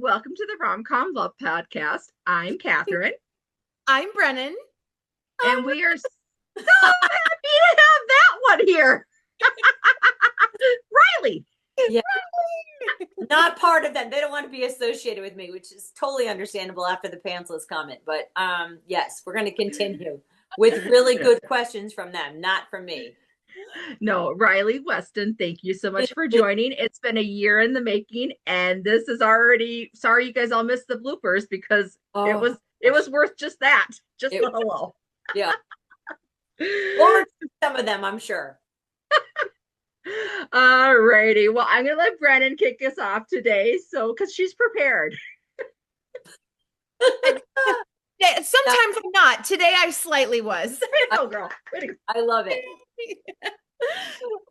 welcome to the Rom-Com Love Podcast. I'm Catherine, I'm Brennan. and we are so happy to have that one here. Riley. Yeah, not part of them. They don't want to be associated with me, which is totally understandable after the pantsless comment. But yes, we're going to continue with really good questions from them, not from me. No, Riley Weston, thank you so much for joining. It's been a year in the making, and this is already sorry you guys all missed the bloopers because it was worth just that. Just the hello. Yeah. Or some of them, I'm sure. All righty. Well, I'm gonna let Brennan kick us off today, so because she's prepared. Sometimes I'm not. Today I slightly was. Oh, girl. I love it.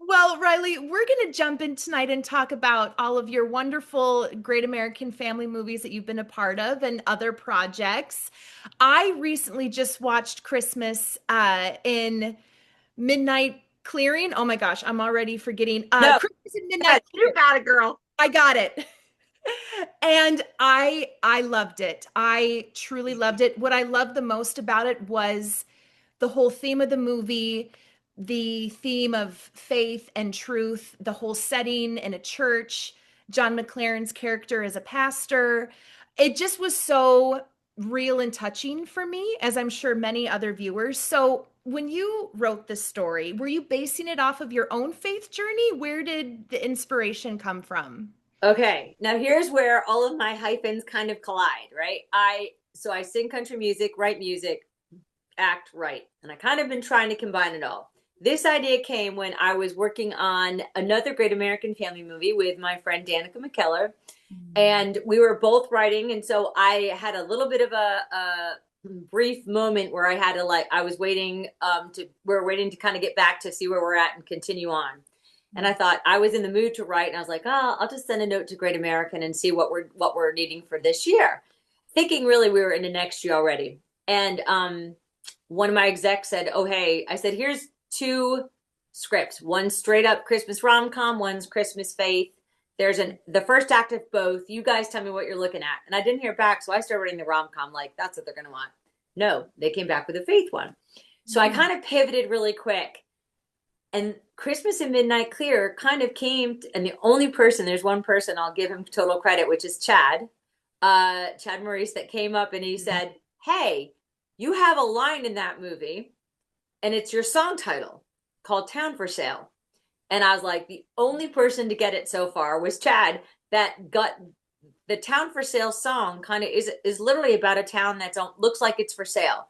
Well, Riley, we're going to jump in tonight and talk about all of your wonderful Great American Family movies that you've been a part of and other projects. I recently just watched Christmas in Midnight Clearing. Oh my gosh, I'm already forgetting. No. Christmas in Midnight You got it, girl. I got it. And I loved it. I truly loved it. What I loved the most about it was the whole theme of the movie, the theme of faith and truth, the whole setting in a church, John McLaren's character as a pastor. It just was so real and touching for me, as I'm sure many other viewers. So when you wrote this story, were you basing it off of your own faith journey? Where did the inspiration come from? Okay, now here's where all of my hyphens kind of collide, right? I sing country music, write music, act, write, and I kind of been trying to combine it all. This idea came when I was working on another Great American Family movie with my friend Danica McKellar, and we were both writing, and so I had a little bit of a brief moment where I had to I was waiting we're waiting to kind of get back to see where we're at and continue on. And I thought I was in the mood to write, and I was like, oh, I'll just send a note to Great American and see what we're needing for this year, thinking really we were into next year already. And one of my execs said, oh, hey, I said, here's two scripts. One's straight up Christmas rom-com, one's Christmas faith. There's the first act of both. You guys tell me what you're looking at. And I didn't hear back, so I started writing the rom-com like, that's what they're going to want. No, they came back with a faith one. So I kind of pivoted really quick. And Christmas in Midnight Clear kind of came, and the only person, there's one person, I'll give him total credit, which is Chad Maurice, that came up and he said, hey, you have a line in that movie, and it's your song title called Town for Sale. And I was like, the only person to get it so far was Chad, that got the Town for Sale song kind of is literally about a town that looks like it's for sale.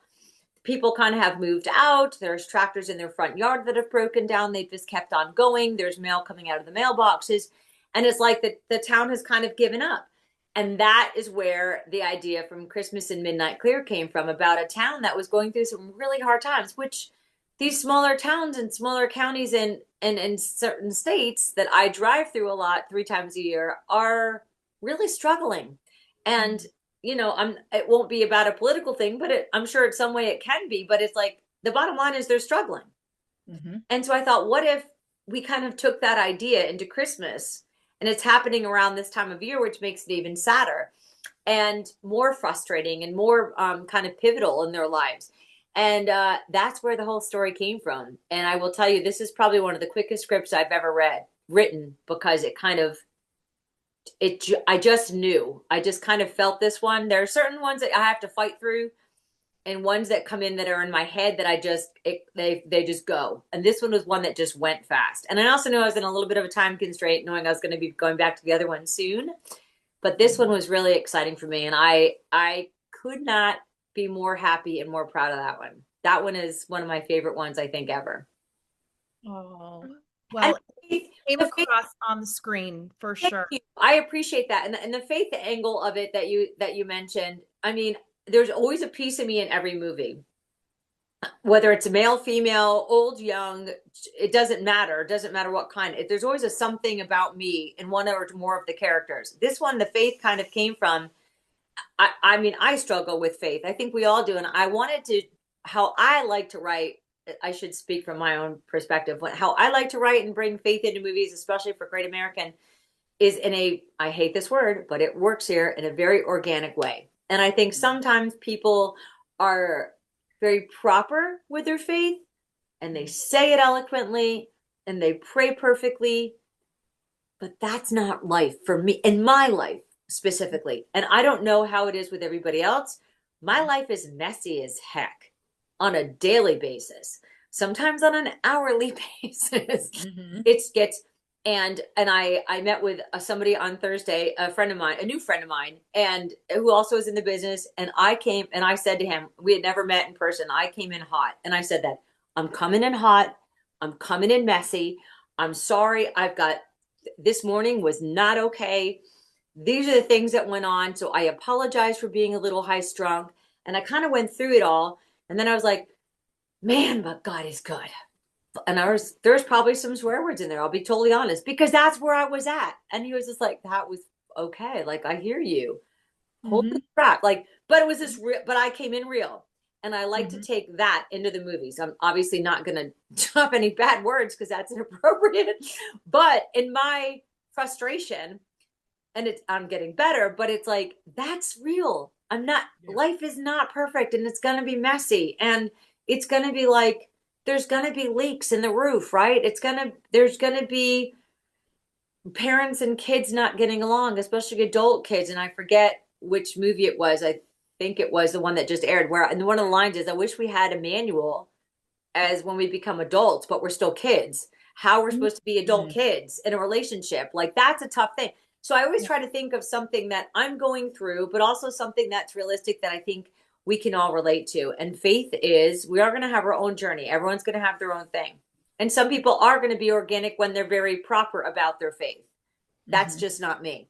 People kind of have moved out. There's tractors in their front yard that have broken down. They've just kept on going. There's mail coming out of the mailboxes. And it's like the town has kind of given up. And that is where the idea from Christmas in Midnight Clear came from, about a town that was going through some really hard times, which these smaller towns and smaller counties in certain states that I drive through a lot 3 times a year are really struggling. And it won't be about a political thing, but I'm sure in some way it can be, but it's like the bottom line is they're struggling. Mm-hmm. And so I thought, what if we kind of took that idea into Christmas, and it's happening around this time of year, which makes it even sadder and more frustrating and more kind of pivotal in their lives. And that's where the whole story came from. And I will tell you, this is probably one of the quickest scripts I've ever written, because it kind of, I just knew. I just kind of felt this one. There are certain ones that I have to fight through, and ones that come in that are in my head that they just go. And this one was one that just went fast. And I also knew I was in a little bit of a time constraint, knowing I was going to be going back to the other one soon. But this one was really exciting for me, and I could not be more happy and more proud of that one. That one is one of my favorite ones, I think, ever. Oh, well, it came across on the screen for sure. I appreciate that. And the faith angle of it that you mentioned, I mean, there's always a piece of me in every movie, whether it's male, female, old, young, it doesn't matter. It doesn't matter what kind. There's always something about me in one or more of the characters. This one, the faith kind of came from, I mean, I struggle with faith. I think we all do. And I wanted to, how I like to write, I should speak from my own perspective, how I like to write and bring faith into movies, especially for Great American, is in a, I hate this word, but it works here, in a very organic way. And I think sometimes people are very proper with their faith and they say it eloquently and they pray perfectly, but that's not life for me, in my life specifically. And I don't know how it is with everybody else. My life is messy as heck on a daily basis, sometimes on an hourly basis. Mm-hmm. It gets, and I met with somebody on Thursday, a friend of mine, a new friend of mine, and who also is in the business. And I came and I said to him, we had never met in person. I came in hot, and I said that I'm coming in hot. I'm coming in messy. I'm sorry. I've got, this morning was not okay. These are the things that went on. So I apologize for being a little high strung. And I kind of went through it all. And then I was like, man, but God is good. And there's probably some swear words in there. I'll be totally honest, because that's where I was at. And he was just like, that was okay. Like, I hear you. Hold the crap. Like, but it was this real, but I came in real. And I like to take that into the movies. I'm obviously not going to drop any bad words because that's inappropriate. But in my frustration, and I'm getting better, but it's like, that's real. Life is not perfect, and it's going to be messy. And it's going to be like, there's going to be leaks in the roof, right? There's going to be parents and kids not getting along, especially adult kids. And I forget which movie it was. I think it was the one that just aired, where, and one of the lines is, I wish we had a manual as when we become adults, but we're still kids, how we're supposed to be adult kids in a relationship. Like, that's a tough thing. So I always try to think of something that I'm going through, but also something that's realistic that I think we can all relate to. And faith is, we are going to have our own journey. Everyone's going to have their own thing. And some people are going to be organic when they're very proper about their faith. That's just not me.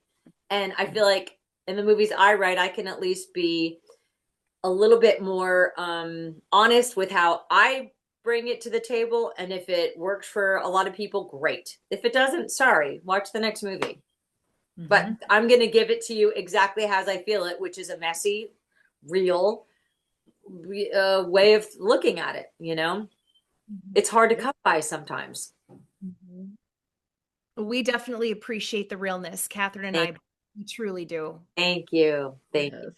And I feel like in the movies I write, I can at least be a little bit more honest with how I bring it to the table. And if it works for a lot of people, great. If it doesn't, sorry, watch the next movie. But I'm going to give it to you exactly as I feel it, which is a messy, real way of looking at it. You know, it's hard to come by sometimes. We definitely appreciate the realness, Catherine and I. We truly do. Thank you. Thank you.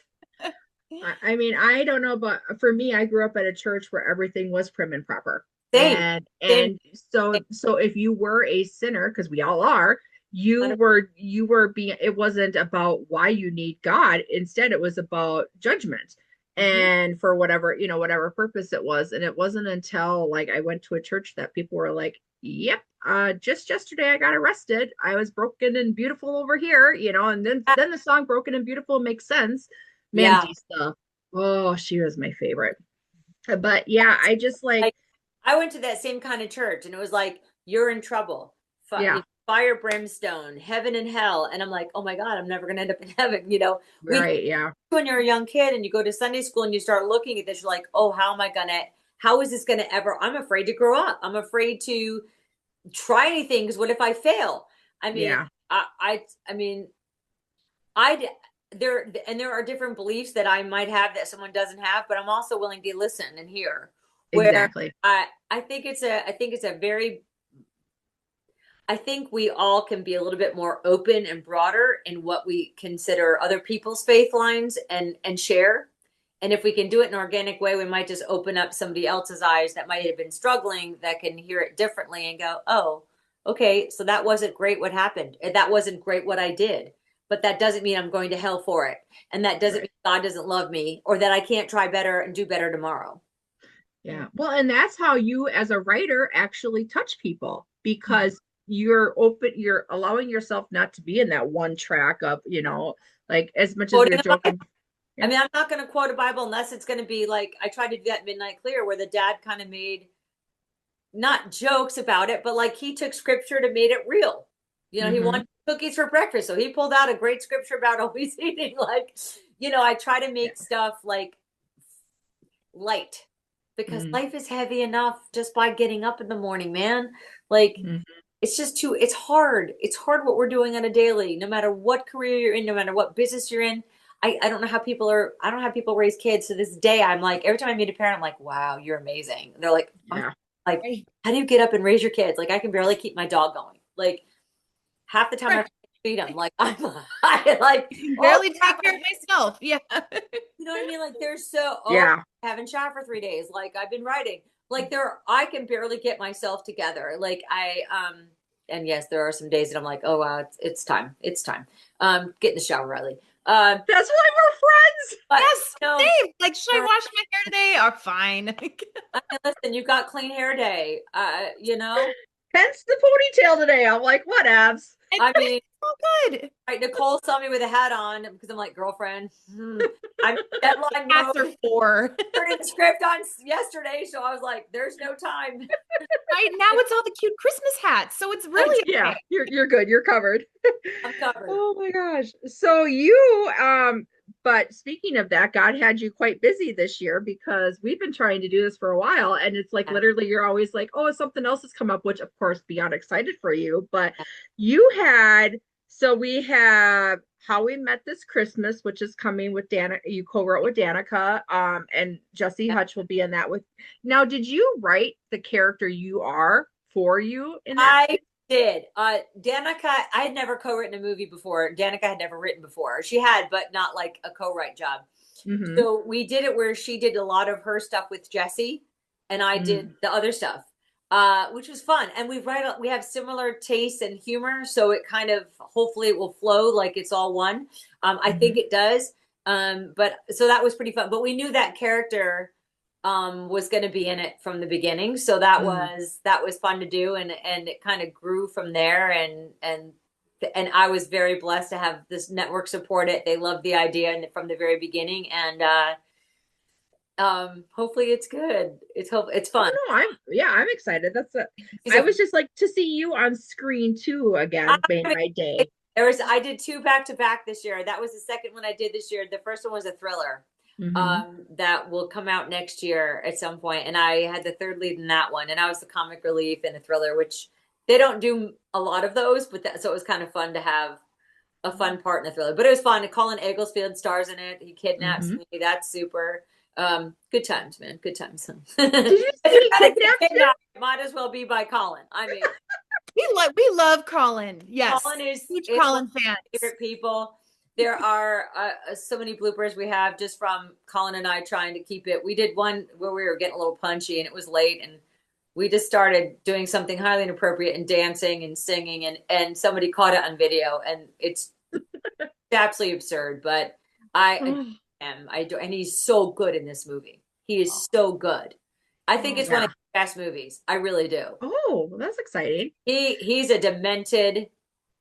I mean, I don't know, but for me, I grew up at a church where everything was prim and proper. Same. And so if you were a sinner, because we all are, you were being, it wasn't about why you need God. Instead, it was about judgment. And for whatever purpose it was. And it wasn't until like I went to a church that people were like, yep, just yesterday I got arrested. I was broken and beautiful over here, and then the song Broken and Beautiful makes sense. Mandy stuff. Oh, she was my favorite. But yeah, I just like I went to that same kind of church, and it was like, you're in trouble. Fire, brimstone, heaven and hell. And I'm like, oh my God, I'm never going to end up in heaven. Right. Yeah. When you're a young kid and you go to Sunday school and you start looking at this, you're like, oh, how is this going to ever, I'm afraid to grow up. I'm afraid to try anything, because what if I fail? I mean, there are different beliefs that I might have that someone doesn't have, but I'm also willing to listen and hear. Exactly. I think we all can be a little bit more open and broader in what we consider other people's faith lines and share. And if we can do it in an organic way, we might just open up somebody else's eyes that might have been struggling, that can hear it differently and go, oh, okay, so that wasn't great what happened. That wasn't great what I did. But that doesn't mean I'm going to hell for it. And that doesn't mean God doesn't love me, or that I can't try better and do better tomorrow. Yeah. Well, and that's how you as a writer actually touch people, because you're open, you're allowing yourself not to be in that one track of, like, as much as you're joking. I mean, I'm not going to quote a Bible unless it's going to be like, I tried to do that Midnight Clear, where the dad kind of made not jokes about it, but like he took scripture to made it real. He wanted cookies for breakfast, so he pulled out a great scripture about always eating. Like, I try to make stuff like light, because life is heavy enough just by getting up in the morning, man. Like, it's just it's hard. It's hard what we're doing on a daily, no matter what career you're in, no matter what business you're in. I don't know how people I don't have people raise kids. To this day, I'm like, every time I meet a parent, I'm like, wow, you're amazing. And they're like, like, how do you get up and raise your kids? Like, I can barely keep my dog going. Like, half the time I have to freedom. Like I like Barely take care of myself. Yeah. You know what I mean? Like there's so Yeah. I haven't shot for 3 days. Like I've been writing. Like I can barely get myself together. Like and yes, there are some days that I'm like, oh wow, it's time. It's time. Get in the shower, Riley. That's why we're friends. But, Yes, you know, same. Like, should I wash my hair today? Oh, fine. listen, you've got clean hair day. You know. Hence the ponytail today. I'm like, whatevs. I mean, so good. right, Nicole saw me with a hat on because I'm like, girlfriend, I'm deadline Hats mode. are for. Turning the script on yesterday, so I was like, there's no time. Right now, it's all the cute Christmas hats, so it's really Yeah, okay. you're good. You're covered. I'm covered. Oh my gosh. So you but speaking of that, God had you quite busy this year because we've been trying to do this for a while, and it's like literally you're always like, oh, something else has come up, which of course beyond excited for you. But you had, so we have How We Met This Christmas, which is coming with Danica. You co-wrote with Danica, and Jesse Hutch will be in that with. Now, did you write the character you are for you in that? I did. Danica, I had never co-written a movie before. Danica had never written before. She had, but not like a co-write job. Mm-hmm. So we did it where she did a lot of her stuff with Jesse, and I did the other stuff, which was fun. And we have similar tastes and humor, so it kind of hopefully it will flow like it's all one. I think it does. But so that was pretty fun. But we knew that character was going to be in it from the beginning, so that was fun to do, and it kind of grew from there, and I was very blessed to have this network support it. They loved the idea from the very beginning, and hopefully it's good. It's fun. Oh, no, I'm excited. I was just like to see you on screen too again made my day. I did 2 back-to-back this year. That was the second one I did this year. The first one was a thriller. That will come out next year at some point, and I had the third lead in that one, and I was the comic relief in a thriller, which they don't do a lot of those, but so it was kind of fun to have a fun part in a thriller. But it was fun. Colin Egglesfield stars in it. He kidnaps me. That's super. Good times, man. Good times. Did you see he kidnapped? Might as well be by Colin. I mean, we love Colin. Yes, Colin is huge Colin fan. Favorite people. There are so many bloopers we have just from Colin and I trying to keep it. We did one where we were getting a little punchy and it was late, and we just started doing something highly inappropriate and dancing and singing, and somebody caught it on video, and it's absolutely absurd. But I do, and he's so good in this movie. He is so good. I think it's one of the best movies. I really do. Oh, that's exciting. He's a demented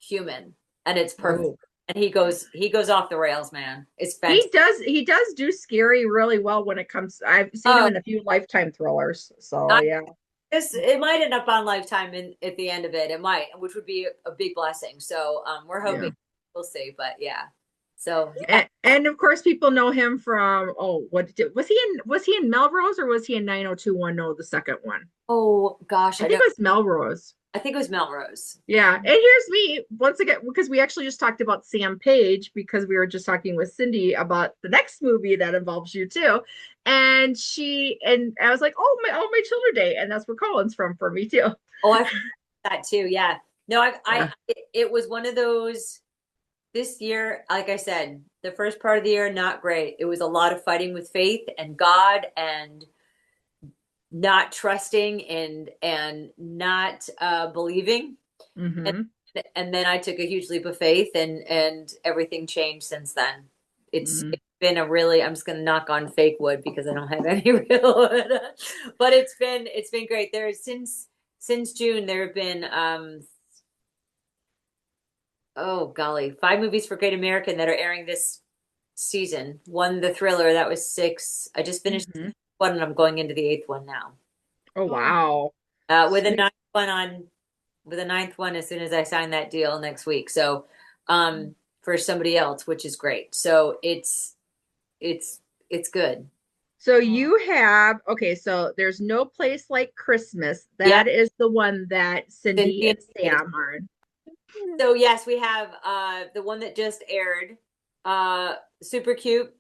human, and it's perfect. And he goes off the rails, man. It's fantastic. He does do scary really well when it comes. I've seen him in a few Lifetime thrillers. So yeah. It might end up on Lifetime at the end of it. It might, which would be a big blessing. So we're hoping we'll see. But yeah. So and of course people know him from was he in Melrose or was he in 90210, the second one? Oh gosh, I think it was Melrose. I think it was Melrose. Yeah. And here's me once again, because we actually just talked about Sam Page, because we were just talking with Cindy about the next movie that involves you too. And I was like, oh my Children Day. And that's where Colin's from for me too. Oh, I that too. Yeah. No, it was one of those this year, like I said, the first part of the year, not great. It was a lot of fighting with faith and God and not trusting and not believing. And then I took a huge leap of faith, and everything changed since then. It's been I'm just going to knock on fake wood because I don't have any real wood. But it's been great. Since June, there have been, oh golly, 5 movies for Great American that are airing this season. One, the thriller, that was 6. I just finished one, and I'm going into the 8th one now. Oh wow! With a 9th one as soon as I sign that deal next week. So, for somebody else, which is great. So it's good. So you have so there's No Place Like Christmas. That is the one that Cindy and Sam are in. So yes, we have the one that just aired. Super cute.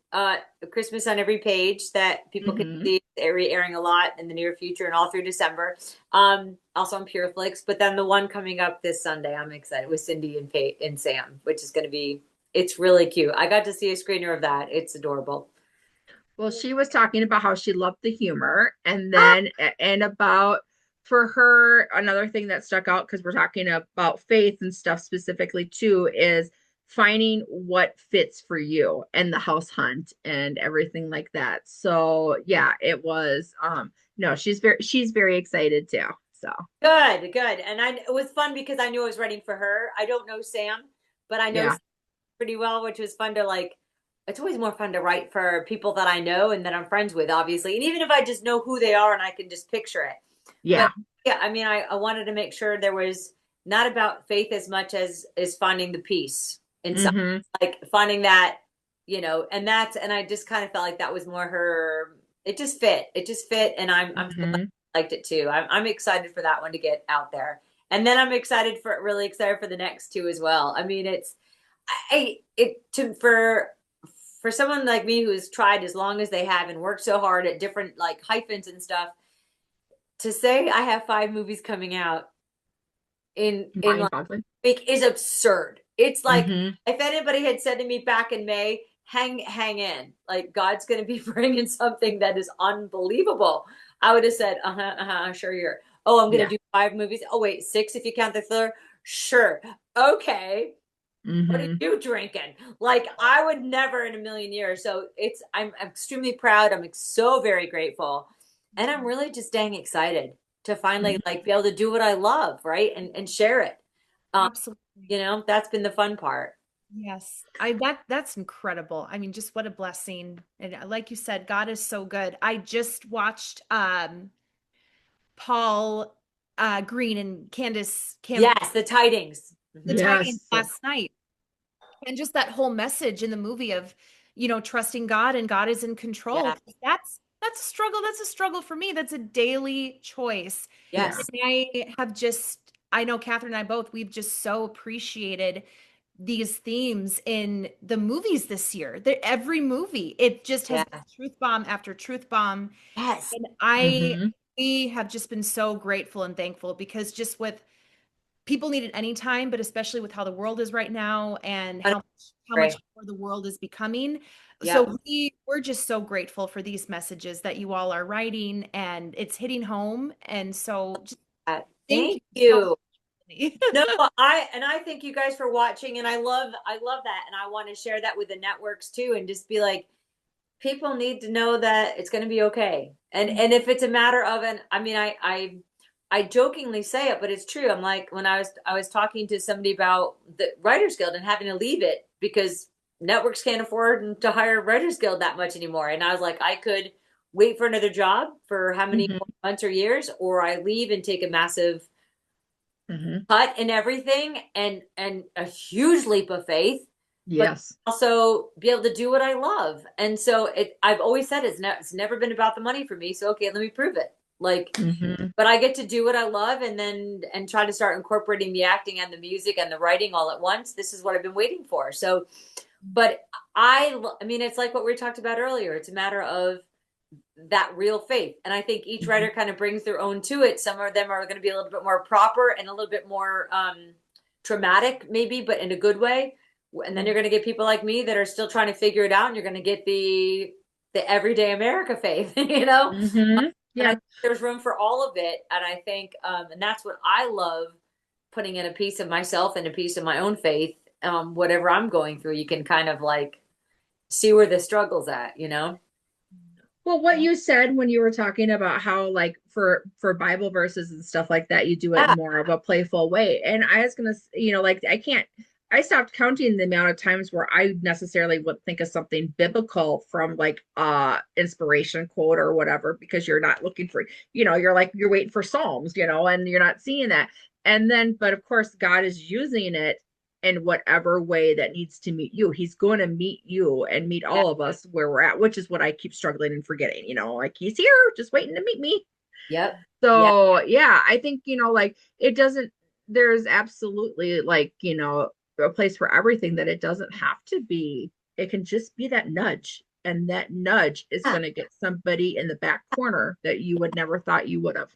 Christmas on Every Page that people can see airing a lot in the near future and all through December. Also on Pureflix, but then the one coming up this Sunday, I'm excited, with Cindy and Kate and Sam, which is going to be, it's really cute. I got to see a screener of that. It's adorable. Well, she was talking about how she loved the humor, and Ah, then and about for her another thing that stuck out, because we're talking about faith and stuff specifically too, is finding what fits for you and the house hunt and everything like that. So yeah, it was no, she's very excited too. So good, good. And it was fun because I knew I was writing for her. I don't know Sam, but I know yeah, Sam pretty well, which was fun to like. It's always more fun to write for people that I know and that I'm friends with, obviously. And even if I just know who they are and I can just picture it. But yeah. yeah, I mean, I wanted to make sure there was not about faith as much as is finding the peace inside, Mm-hmm. like finding that, and I just kind of felt like that was more her. It just fit. It just fit, and I'm so glad Mm-hmm. I liked it too. I'm excited for that one to get out there, and then I'm really excited for the next two as well. I mean, it's I it to for someone like me who's tried as long as they have and worked so hard at different like hyphens and stuff, to say I have 5 movies coming out in Mind like boggling. a week is absurd. It's like Mm-hmm. if anybody had said to me back in May, hang in, like God's going to be bringing something that is unbelievable, I would have said, sure you're. Oh, I'm going to Yeah. do 5 movies. Oh wait, 6 if you count the thriller. Sure, okay. What are Mm-hmm. you drinking? Like I would never in a million years. So I'm extremely proud. I'm so very grateful. And I'm really just dang excited to finally like be able to do what I love, right? And share it. Um, Absolutely. that's been the fun part. Yes. That's incredible. I mean, just what a blessing. And like you said, God is so good. I just watched Paul Green and Candace Cameron Yes, the tidings. the Mhm. tidings Yes. last night. And just that whole message in the movie of, trusting God and God is in control. Yeah. 'Cause that's a struggle. That's a struggle for me. That's a daily choice. Yeah. Yes. And I know Catherine and I both, we've just so appreciated these themes in the movies this year. Every movie, it just has been Yeah. truth bomb after truth bomb. Yes. And Mm-hmm. we have just been so grateful and thankful because just with people need it anytime, but especially with how the world is right now and how much Great. more the world is becoming. Yep. So we're just so grateful for these messages that you all are writing and it's hitting home. And so just thank Thank you so you. much. No, I thank you guys for watching, and I love that, and I want to share that with the networks too, and just be like, people need to know that it's going to be okay, and if it's a matter of an, I mean, I jokingly say it, but it's true. I'm like when I was talking to somebody about the Writers Guild and having to leave it because networks can't afford to hire Writers Guild that much anymore, and I was like, I could wait for another job for how many Mm-hmm. more months or years, or I leave and take a massive Mm-hmm. cut in everything and a huge leap of faith, but Yes. also be able to do what I love. And so I've always said it's never been about the money for me. So okay, let me prove it. Like, Mm-hmm. but I get to do what I love and try to start incorporating the acting and the music and the writing all at once. This is what I've been waiting for. So, but I mean, it's like what we talked about earlier. It's a matter of that real faith. And I think each Mm-hmm. writer kind of brings their own to it. Some of them are going to be a little bit more proper and a little bit more traumatic, maybe, but in a good way. And then you're going to get people like me that are still trying to figure it out, and you're going to get the everyday America faith, Mm-hmm. And I Yeah. think there's room for all of it. And I think, and that's what I love, putting in a piece of myself and a piece of my own faith. Whatever I'm going through, you can kind of like see where the struggle's at. Well, what you said when you were talking about how like for Bible verses and stuff like that, you do it Yeah, more of a playful way. And I was gonna, like I stopped counting the amount of times where I necessarily would think of something biblical from like inspiration quote or whatever, because you're not looking for, you're waiting for Psalms, and you're not seeing that. And then, but of course, God is using it in whatever way that needs to meet you. He's going to meet you and meet yeah, all of us where we're at, which is what I keep struggling and forgetting, like he's here just waiting to meet me. yep, yeah. So yeah, I think, like it doesn't, there's absolutely like, a place for everything, that it doesn't have to be, it can just be that nudge. and that nudge is going to get somebody in the back corner that you would never thought you would have.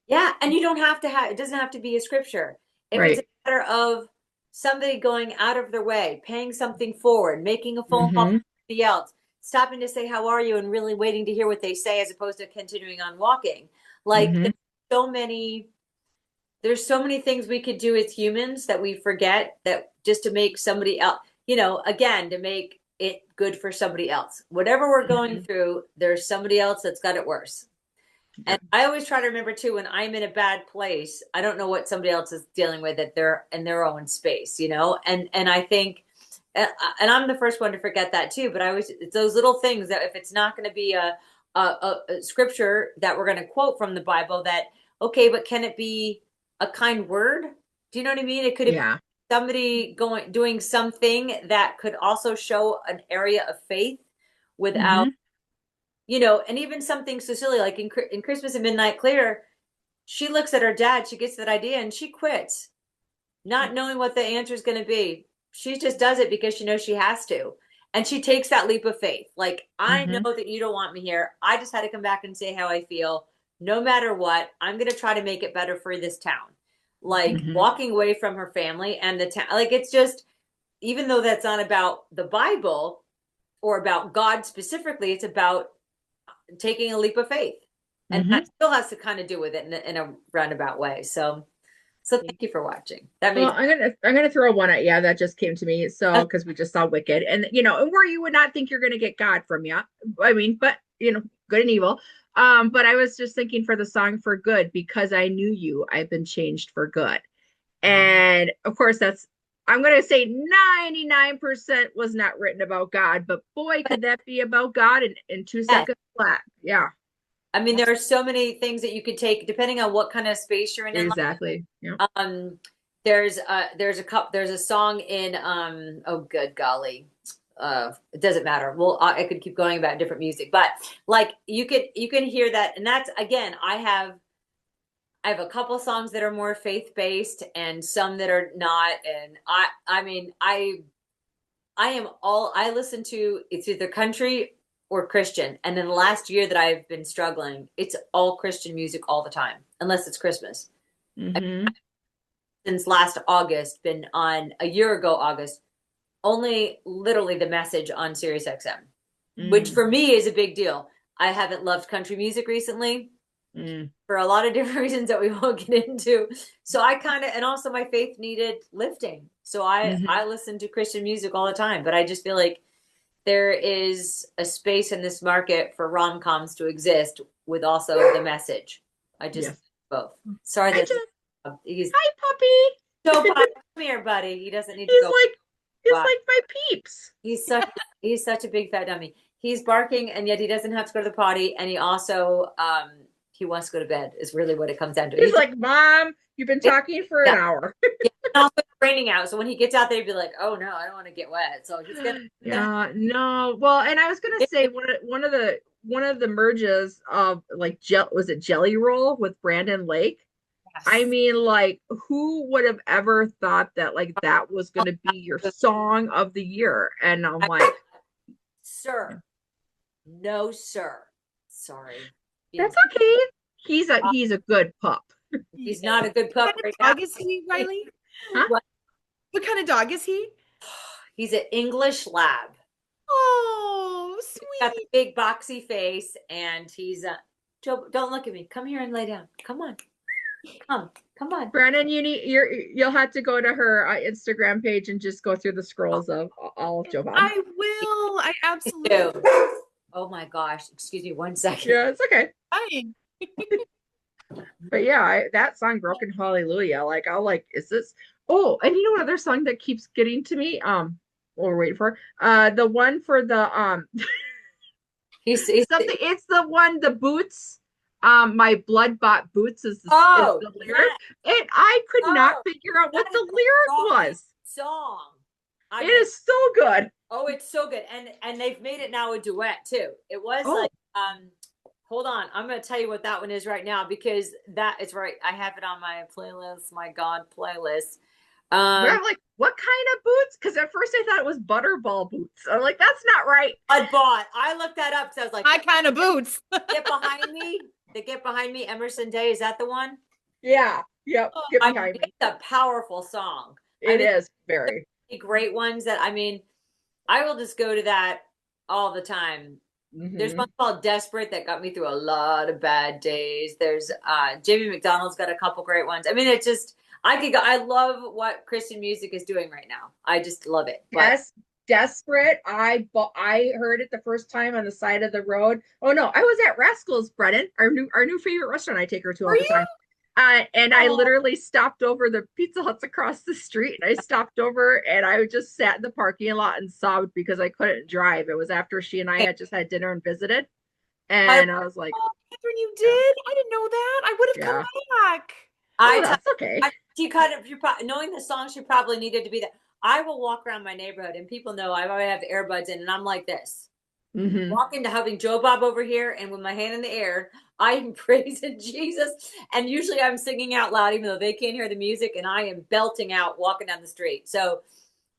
Yeah, and you don't have to have, it doesn't have to be a scripture. If it's a matter of somebody going out of their way, paying something forward, making a phone call to somebody else, stopping to say how are you and really waiting to hear what they say as opposed to continuing on walking. Like there's so many things we could do as humans that we forget, that just to make somebody else, you know, again, to make it good for somebody else. Whatever we're going through, there's somebody else that's got it worse. And I always try to remember too, when I'm in a bad place, I don't know what somebody else is dealing with, that they're in their own space, you know? And I think, and I'm the first one to forget that too, but it's those little things that if it's not going to be a scripture that we're going to quote from the Bible, that, okay, but can it be a kind word? Do you know what I mean? It could be somebody doing something that could also show an area of faith without, you know, and even something so silly like in Christmas and Midnight Clear, she looks at her dad, she gets that idea and she quits, not knowing what the answer is going to be. She just does it because she knows she has to. And she takes that leap of faith. Like, I know that you don't want me here. I just had to come back and say how I feel. No matter what, I'm going to try to make it better for this town. Like walking away from her family and the town. Like, it's just, even though that's not about the Bible or about God specifically, it's about taking a leap of faith, and that still has to kind of do with it in a roundabout way. So thank you for watching. That makes I'm gonna throw one at you that just came to me. So because we just saw Wicked, and you know, where you would not think you're gonna get God from you. I mean, but you know, good and evil. But I was just thinking for the song For Good, because I knew you, I've been changed for good. And of course that's, I'm going to say 99% was not written about God, but boy, could that be about God in 2 seconds flat. Yeah. I mean, there are so many things that you could take depending on what kind of space you're in. Exactly. Yeah. There's a song in oh good golly. It doesn't matter. Well, I could keep going about different music, but like you can hear that, and that's, again, I have a couple songs that are more faith-based and some that are not. And I mean, I listen to, it's either country or Christian. And then the last year that I've been struggling, it's all Christian music all the time, unless it's Christmas. Since last August, been on a year ago, August, only literally The Message on Sirius XM, which for me is a big deal. I haven't loved country music recently. For a lot of different reasons that we won't get into. So I kind of, and also my faith needed lifting. So I listen to Christian music all the time, but I just feel like there is a space in this market for rom-coms to exist with also the message. I just, both. Sorry. Hi, puppy. So come here, buddy. He doesn't need to go. He's like my peeps. He's such a big fat dummy. He's barking and yet he doesn't have to go to the potty. And he also, he wants to go to bed is really what it comes down to. He's like, Mom, you've been talking for an hour. And also it's raining out. So when he gets out there, he'd be like, oh no, I don't want to get wet. So he's gonna no. Well, and I was gonna say one of the merges of like was it Jelly Roll with Brandon Lake? Yes. I mean, like, who would have ever thought that like that was gonna be your song of the year? And I'm like, sir. No, sir. Sorry. That's okay. He's a good pup. He's not a good pup. What kind of dog is he, Riley? Huh? What kind of dog is he? He's an English lab. Oh, sweet. He's got the big boxy face, and he's Joe. Don't look at me. Come here and lay down. Come on. Come on. Brandon, you'll have to go to her Instagram page and just go through the scrolls of all of Jovan. I will. I absolutely will. Oh my gosh. Excuse me 1 second. Yeah, it's okay. Fine. But yeah, that song Broken Hallelujah, like I'll like, is this, oh, and you know what other song that keeps getting to me? We're waiting for the one for the he's something, it's the one, the boots, my blood bought boots is the lyric. And I could not figure out what the lyric was. Song. It is so good. Oh, it's so good. And they've made it now a duet too. It was like hold on. I'm going to tell you what that one is right now because that is right. I have it on my playlist, my God playlist. But I'm like, what kind of boots? Because at first I thought it was butterball boots. I'm like, that's not right. I looked that up because I was like, my kind of boots. get behind me. They get behind me. Emerson Day, is that the one? Yeah. Yep. Get I behind mean, me. it's a powerful song. I It mean, is very. great ones that I mean, I will just go to that all the time. There's one called Desperate that got me through a lot of bad days. There's Jamie McDonald's got a couple great ones. I mean, it's just I love what Christian music is doing right now. I just love it. Yes, Desperate. I heard it the first time on the side of the road. Oh no, I was at Rascals, Brennan, our new favorite restaurant I take her to all the time. And I literally stopped over the Pizza Huts across the street. And I stopped over and I just sat in the parking lot and sobbed because I couldn't drive. It was after she and I had just had dinner and visited. And I was like, oh, Catherine, you did? I didn't know that. I would have come back. Oh, that's okay. She kind of, knowing the song, she probably needed to be that. I will walk around my neighborhood and people know I always have earbuds in and I'm like this. Walk into having Joe Bob over here and with my hand in the air, I am praising Jesus. And usually I'm singing out loud, even though they can't hear the music, and I am belting out walking down the street. So,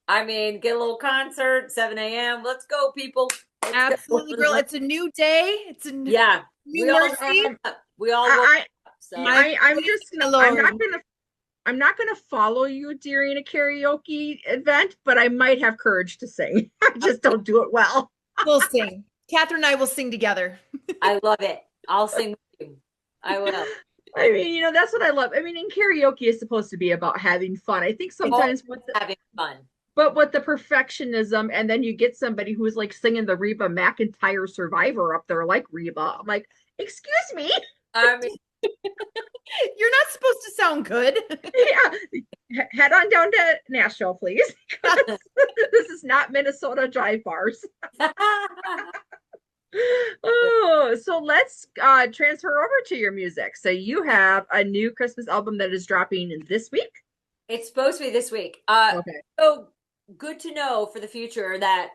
I mean, get a little concert, 7 a.m. Let's go, people. Let's Absolutely, go. girl. It's a new day. It's a new mercy. We all I'm not gonna follow you during a karaoke event, but I might have courage to sing. I just don't do it well. We'll sing. Catherine and I will sing together. I love it. I'll sing with you. I will. I mean, that's what I love. I mean, and karaoke is supposed to be about having fun. I think sometimes having fun. But with the perfectionism, and then you get somebody who's like singing the Reba McEntire Survivor up there, like Reba. I'm like, excuse me. I mean, you're not supposed to sound good. Yeah. Head on down to Nashville, please. This is not Minnesota Jive Bars. Oh, so let's transfer over to your music. So you have a new Christmas album that is dropping this week? It's supposed to be this week. Okay. So good to know for the future that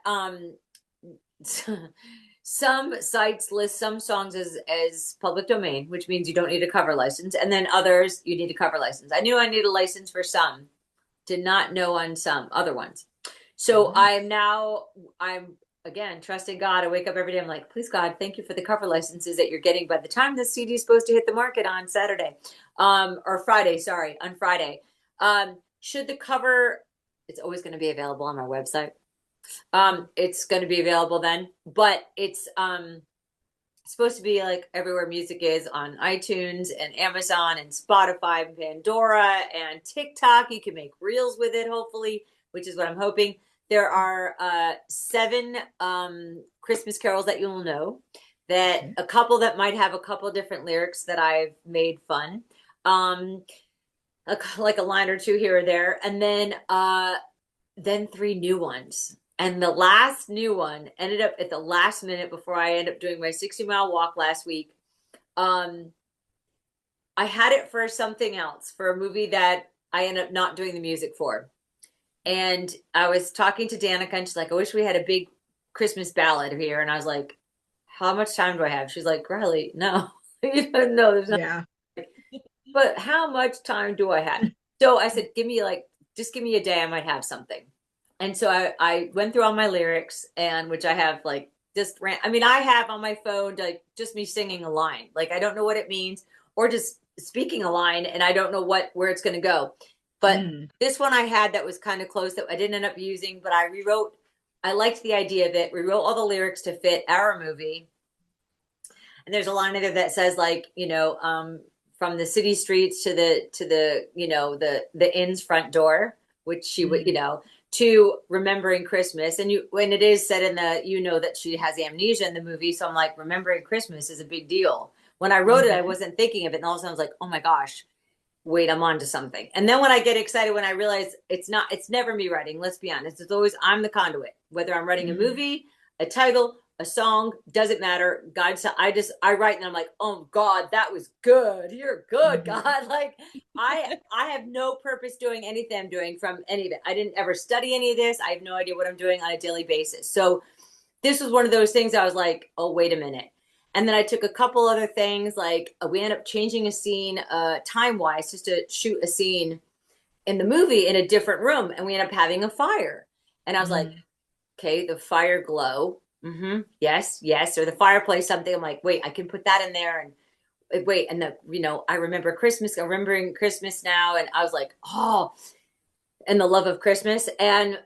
some sites list some songs as public domain, which means you don't need a cover license, and then others you need a cover license. I knew I need a license for some, did not know on some other ones. So I'm again trusting God. I wake up every day, I'm like, please God, thank you for the cover licenses that you're getting by the time this CD is supposed to hit the market on Saturday, or Friday. Sorry, on Friday. Should the cover, it's always going to be available on my website. It's going to be available then, but it's supposed to be like everywhere music is, on iTunes and Amazon and Spotify and Pandora and TikTok. You can make reels with it, hopefully, which is what I'm hoping. There are 7 Christmas carols that you'll know, that a couple that might have a couple different lyrics that I've made fun. Like a line or two here or there, and then 3 new ones. And the last new one ended up at the last minute before I ended up doing my 60-mile walk last week. I had it for something else, for a movie that I ended up not doing the music for. And I was talking to Danica, and she's like, I wish we had a big Christmas ballad here. And I was like, how much time do I have? She's like, Riley, no. No, there's not. Yeah. But how much time do I have? So I said, just give me a day. I might have something. And so I went through all my lyrics, and which I have I have on my phone, like just me singing a line. Like, I don't know what it means, or just speaking a line, and I don't know where it's going to go. But this one I had that was kind of close that I didn't end up using, but I liked the idea of it, rewrote all the lyrics to fit our movie. And there's a line in there that says, like, from the city streets to the inn's front door, which she would, to remembering Christmas. And when it is said in that she has amnesia in the movie. So I'm like, remembering Christmas is a big deal. When I wrote it, I wasn't thinking of it. And all of a sudden I was like, oh my gosh, wait, I'm on to something. And then when I get excited, when I realize it's never me writing, let's be honest. It's always, I'm the conduit, whether I'm writing a movie, a title, a song, doesn't matter. God, I write and I'm like, oh God, that was good. You're good, God. Like, I have no purpose doing anything I'm doing from any of it. I didn't ever study any of this. I have no idea what I'm doing on a daily basis. So this was one of those things I was like, oh, wait a minute. And then I took a couple other things, like we ended up changing a scene time-wise just to shoot a scene. in the movie in a different room, and we end up having a fire. And I was like, okay, the fire glow. Yes, yes. Or the fireplace, something. I'm like, wait, I can put that in there. And wait, and I remember Christmas, I'm remembering Christmas now. And I was like, oh, and the love of Christmas. And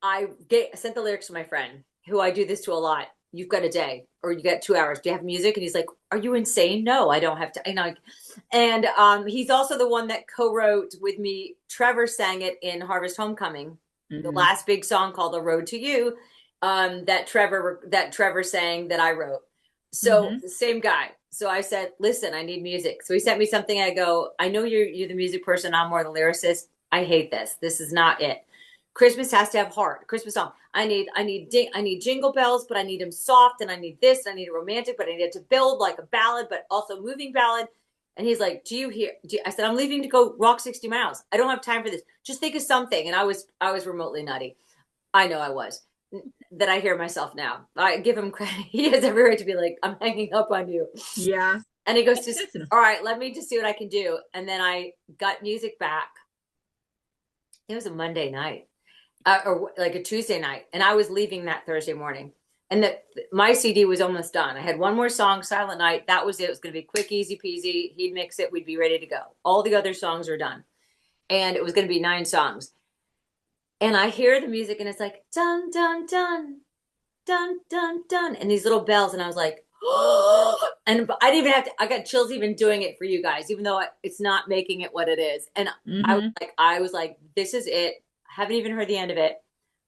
I sent the lyrics to my friend, who I do this to a lot. You've got a day, or you got 2 hours. Do you have music? And he's like, are you insane? No, I don't have to. And he's also the one that co-wrote with me. Trevor sang it in Harvest Homecoming, the last big song called "The Road to You," that Trevor sang that I wrote. So the same guy. So I said, listen, I need music. So he sent me something. I go, I know you're the music person. I'm more the lyricist. I hate this. This is not it. Christmas has to have heart. Christmas song. I need jingle bells, but I need them soft, and I need this, and I need a romantic, but I need it to build like a ballad, but also moving ballad. And he's like, I said, I'm leaving to go walk 60 miles. I don't have time for this. Just think of something. And I was remotely nutty. I know I was. That I hear myself now. I give him credit. He has every right to be like, I'm hanging up on you. Yeah. And he goes, all right, let me just see what I can do. And then I got music back. It was a Monday night. Or like a Tuesday night, and I was leaving that Thursday morning, and my CD was almost done. I had one more song, Silent Night. That was it. It was going to be quick, easy peasy. He'd mix it. We'd be ready to go. All the other songs are done, and it was going to be 9 songs. And I hear the music, and it's like dun dun dun dun dun dun, and these little bells, and I was like, oh, and I didn't even have to. I got chills even doing it for you guys, even though it's not making it what it is. And I was like, this is it. Haven't even heard the end of it.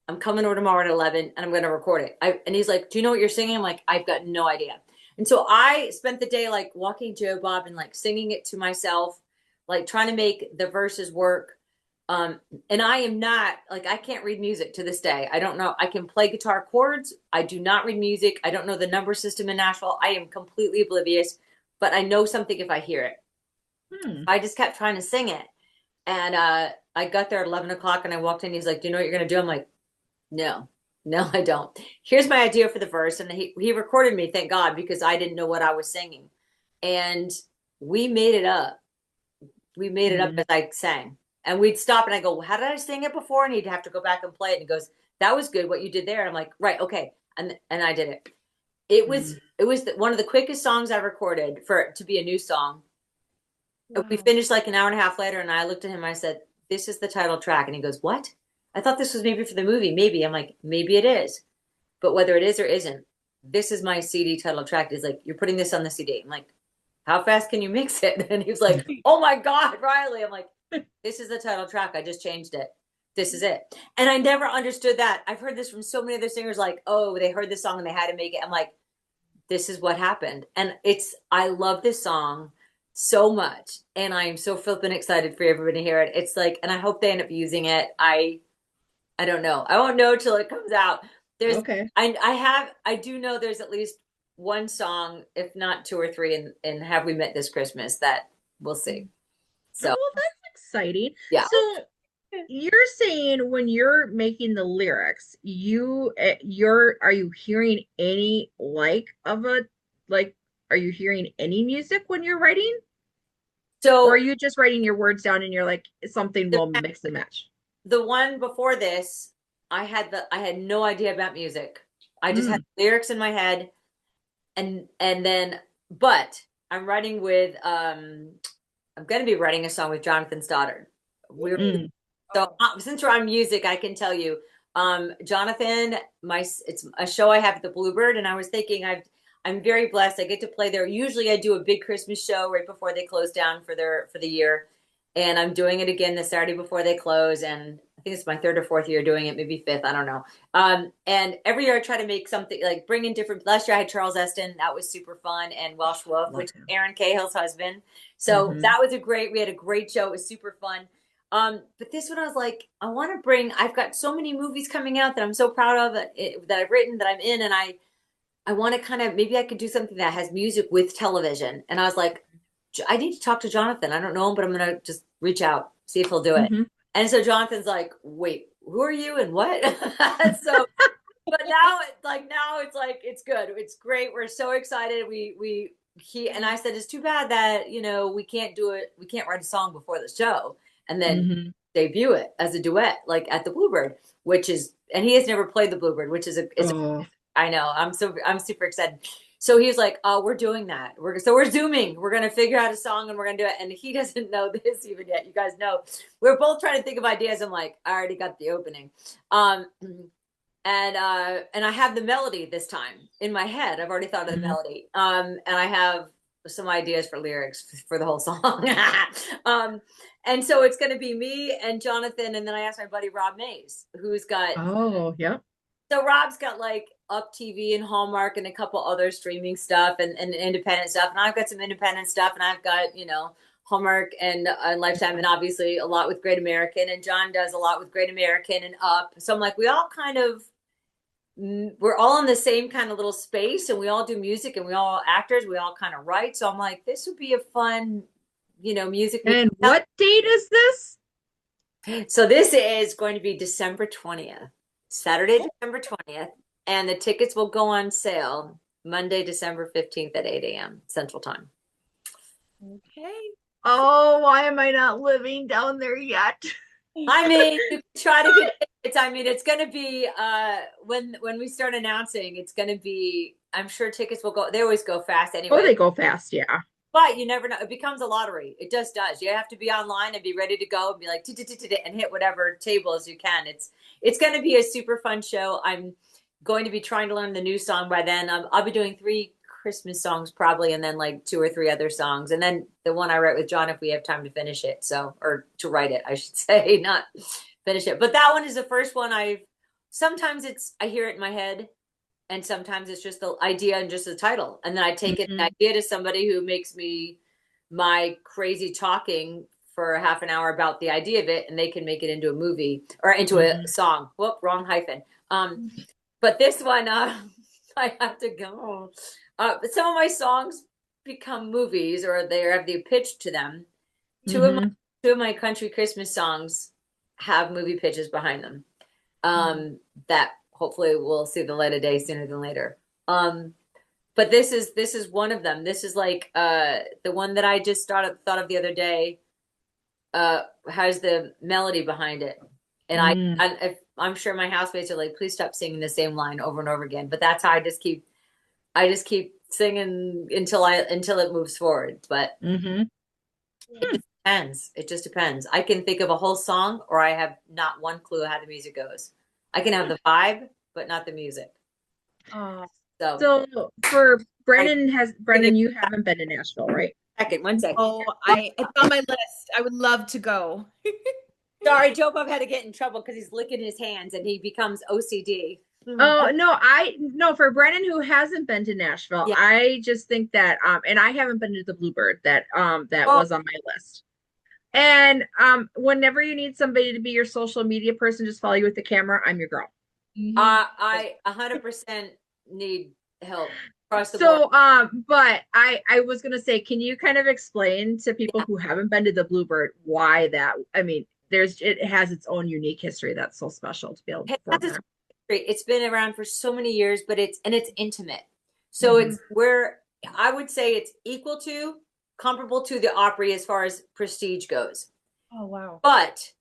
I'm coming over tomorrow at 11, and I'm going to record it. And he's like, do you know what you're singing? I'm like, I've got no idea. And so I spent the day like walking Joe Bob and like singing it to myself, like trying to make the verses work. And I am not like, I can't read music to this day. I don't know. I can play guitar chords. I do not read music. I don't know the number system in Nashville. I am completely oblivious, but I know something if I hear it. I just kept trying to sing it. And I got there at 11 o'clock, and I walked in. He's like, do you know what you're going to do? I'm like, no, I don't. Here's my idea for the verse. And he recorded me, thank God, because I didn't know what I was singing. And we made it up. We made it up as I sang. And we'd stop, and I go, well, how did I sing it before? And he'd have to go back and play it. And he goes, that was good, what you did there. And I'm like, right, okay. And I did it. It was one of the quickest songs I recorded for it to be a new song. Wow. We finished like an hour and a half later, and I looked at him and I said, this is the title track. And he goes, what? I thought this was maybe for the movie. Maybe. I'm like, maybe it is. But whether it is or isn't, this is my CD title track. He's like, you're putting this on the CD. I'm like, how fast can you mix it? And he was like, oh my God, Riley. I'm like, this is the title track. I just changed it. This is it. And I never understood that. I've heard this from so many other singers, like, oh, they heard this song and they had to make it. I'm like, this is what happened. And I love this song so much, and I am so flippin' excited for everybody to hear it. It's like, and I hope they end up using it. I don't know. I won't know till it comes out. There's okay. I do know there's at least one song, if not 2 or 3, in Have We Met This Christmas that we'll see. So well, that's exciting. Yeah. So you're saying when you're making the lyrics, are you hearing any are you hearing any music when you're writing? So, or are you just writing your words down and you're like, something will mix and match? The one before this, I had no idea about music. I just had lyrics in my head, and then, but I'm writing with, I'm going to be writing a song with Jonathan Stoddard. So since we're on music, I can tell you, Jonathan, it's a show I have at the Bluebird, and I was thinking I'm very blessed. I get to play there. Usually I do a big Christmas show right before they close down for the year. And I'm doing it again this Saturday before they close. And I think it's my 3rd or 4th year doing it, maybe 5th. I don't know. And every year I try to make something, like bring in different. Last year I had Charles Eston. That was super fun. And Welsh Wolf, which is Aaron Cahill's husband. So that was we had a great show. It was super fun. But this one I was like, I've got so many movies coming out that I'm so proud of that I've written, that I'm in. And I want to kind of, maybe I could do something that has music with television. And I was like, I need to talk to Jonathan. I don't know him, but I'm going to just reach out, see if he'll do it. And so Jonathan's like, wait, who are you and what? So, but now it's like, it's good. It's great. We're so excited. And I said, it's too bad that, we can't do it. We can't write a song before the show. And then debut it as a duet, like at the Bluebird, and he has never played the Bluebird, which is I know, I'm super excited. So he was like, "Oh, we're doing that. We're Zooming. We're gonna figure out a song and we're gonna do it." And he doesn't know this even yet. You guys know, we're both trying to think of ideas. I'm like, I already got the opening, and I have the melody this time in my head. I've already thought of the melody, and I have some ideas for lyrics for the whole song. And so it's gonna be me and Jonathan, and then I asked my buddy Rob Mays, who's got So Rob's got like Up TV and Hallmark and a couple other streaming stuff and independent stuff. And I've got some independent stuff, and I've got, Hallmark and Lifetime, and obviously a lot with Great American. And John does a lot with Great American and Up. So I'm like, we're all in the same kind of little space, and we all do music, and we all actors, we all kind of write. So I'm like, this would be a fun, music. And what date is this? So this is going to be December 20th. Saturday, December 20th, and the tickets will go on sale Monday, December 15th at 8 a.m. Central Time. Okay. Oh, why am I not living down there yet? I mean, you can try to get tickets. I mean, it's going to be when we start announcing, it's going to be. I'm sure tickets will go. They always go fast anyway. Oh, they go fast, yeah. But you never know. It becomes a lottery. It just does. You have to be online and be ready to go and be like and hit whatever tables you can. It's going to be a super fun show. I'm going to be trying to learn the new song by then. I'll be doing 3 Christmas songs probably, and then like 2 or 3 other songs, and then the one I write with John if we have time to finish it. Or to write it, I should say, not finish it. But that one is the first one sometimes I hear it in my head. And sometimes it's just the idea and just the title. And then I take an idea to somebody who makes me my crazy talking for a half an hour about the idea of it, and they can make it into a movie or into a song. Whoop, wrong hyphen. But this one, I have to go. But some of my songs become movies, or they have the pitch to them. Two of my country Christmas songs have movie pitches behind them. That hopefully we'll see the light of day sooner than later. But this is one of them. This is like the one that I just thought of the other day. Has the melody behind it, and I'm sure my housemates are like, please stop singing the same line over and over again. But that's how I just keep singing until it moves forward. But it just depends. It just depends. I can think of a whole song, or I have not one clue how the music goes. I can have the vibe, but not the music. So for Brennan, you haven't been to Nashville, right? One second. Oh, it's on my list. I would love to go. Sorry, Joe Bob had to get in trouble because he's licking his hands and he becomes OCD. Oh no, for Brennan who hasn't been to Nashville, I just think that and I haven't been to the Bluebird that was on my list. And whenever you need somebody to be your social media person, just follow you with the camera. I'm your girl. I 100% need help across the board. But I was gonna say, can you kind of explain to people who haven't been to the Bluebird why that? I mean, it has its own unique history that's so special to be able to perform. It's been around for so many years, but it's intimate. So it's where I would say it's comparable to the Opry as far as prestige goes. Oh, wow. But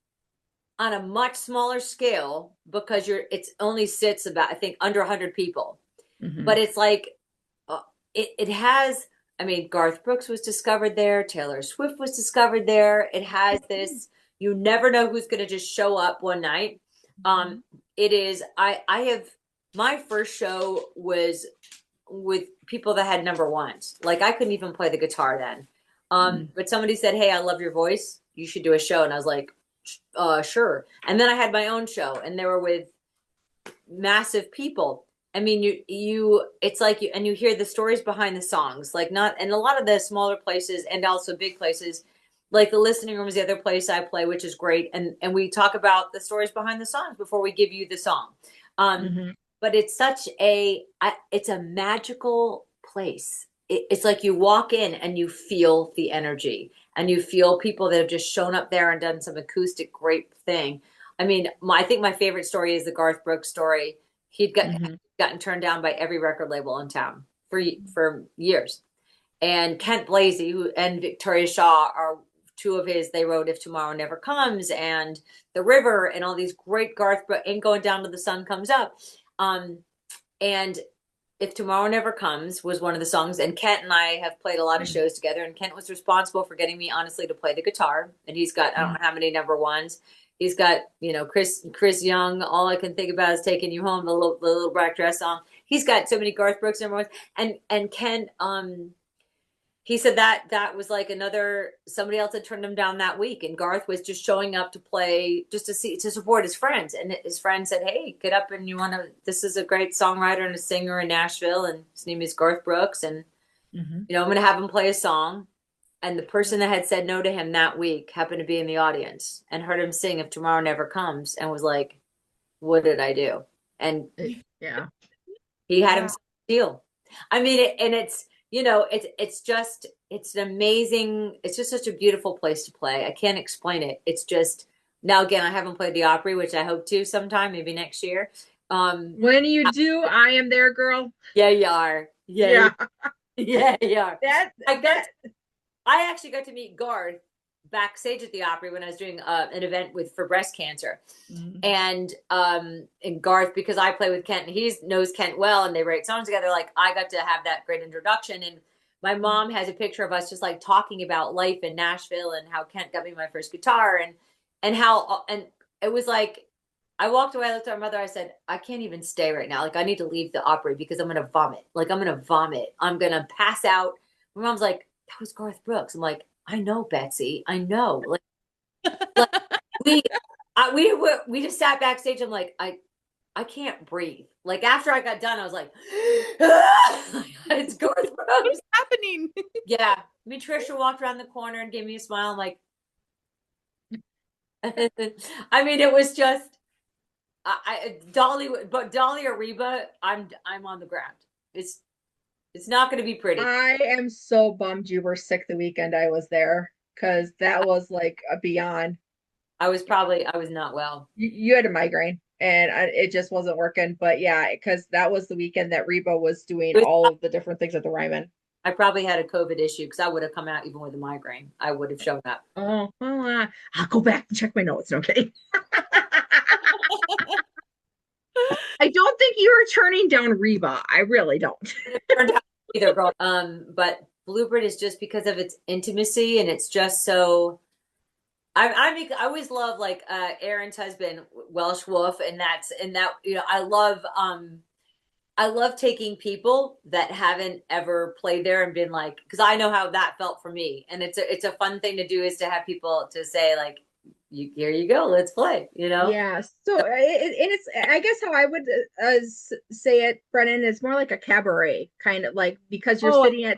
on a much smaller scale, because it only sits about, I think, under 100 people. But it's like, it has, I mean, Garth Brooks was discovered there. Taylor Swift was discovered there. It has this, you never know who's going to just show up one night. It is, I have, my first show was with people that had number ones. Like I couldn't even play the guitar then. But somebody said, hey, I love your voice. You should do a show. And I was like, sure. And then I had my own show, and they were with massive people. I mean, it's like and you hear the stories behind the songs, like and a lot of the smaller places and also big places, like the listening room is the other place I play, which is great. And we talk about the stories behind the songs before we give you the song. But it's it's a magical place. It's like you walk in and you feel the energy, and you feel people that have just shown up there and done some acoustic great thing. I mean, I think my favorite story is the Garth Brooks story. He'd gotten turned down by every record label in town for years. And Kent Blasey and Victoria Shaw are two of his, they wrote If Tomorrow Never Comes and The River and all these great Garth Brooks, Ain't Going Down Till the Sun Comes Up. And If Tomorrow Never Comes was one of the songs. And Kent and I have played a lot of shows together. And Kent was responsible for getting me, honestly, to play the guitar. And he's got, I don't know how many number ones. He's got, Chris Young, All I Can Think About Is Taking You Home, the little black dress song. He's got so many Garth Brooks number ones. And Ken, he said that was like somebody else had turned him down that week, and Garth was just showing up to play, just to support his friends. And his friend said, "Hey, get up, and this is a great songwriter and a singer in Nashville, and his name is Garth Brooks, and I'm going to have him play a song." And the person that had said no to him that week happened to be in the audience and heard him sing If Tomorrow Never Comes, and was like, "What did I do?" And yeah, he had him steal. I mean, it's just such a beautiful place to play. I can't explain it. It's just, now again, I haven't played the Opry, which I hope to sometime, maybe next year. When you do, I am there, girl. Yeah, you are. Yeah, yeah, you are. I actually got to meet Garth backstage at the Opry when I was doing an event for breast cancer. And Garth, because I play with Kent and he knows Kent well, and they write songs together, like I got to have that great introduction. And my mom has a picture of us just like talking about life in Nashville and how Kent got me my first guitar, and how, and it was like, I walked away, I looked at my mother, I said, I can't even stay right now. Like, I need to leave the Opry because I'm going to vomit. Like, I'm going to vomit. I'm going to pass out. My mom's like, that was Garth Brooks. I'm like, I know, Betsy. I know. Like we just sat backstage. I'm like, I can't breathe. Like, after I got done, I was like, it's Garth Brooks. What's happening? Yeah. I mean, Trisha walked around the corner and gave me a smile. I'm like, I mean, it was just, Dolly or Reba, I'm on the ground. It's not going to be pretty. I am so bummed you were sick the weekend I was there, because that was like a beyond. I was not well. You had a migraine, and it just wasn't working. But yeah, because that was the weekend that Reba was doing all of the different things at the Ryman. I probably had a COVID issue, because I would have come out even with a migraine. I would have shown up. Oh, well, I'll go back and check my notes. Okay. I don't think you were turning down Reba. I really don't. Either, girl. But Bluebird is just because of its intimacy, and it's just so. I always love like Aaron's husband, Welsh Wolf, and that I love taking people that haven't ever played there and been like, because I know how that felt for me, and it's a fun thing to do, is to have people to say like, here you go, let's play, Yeah, so it's, I guess how I would say it, Brennan, is more like a cabaret kind of, like, because you're sitting at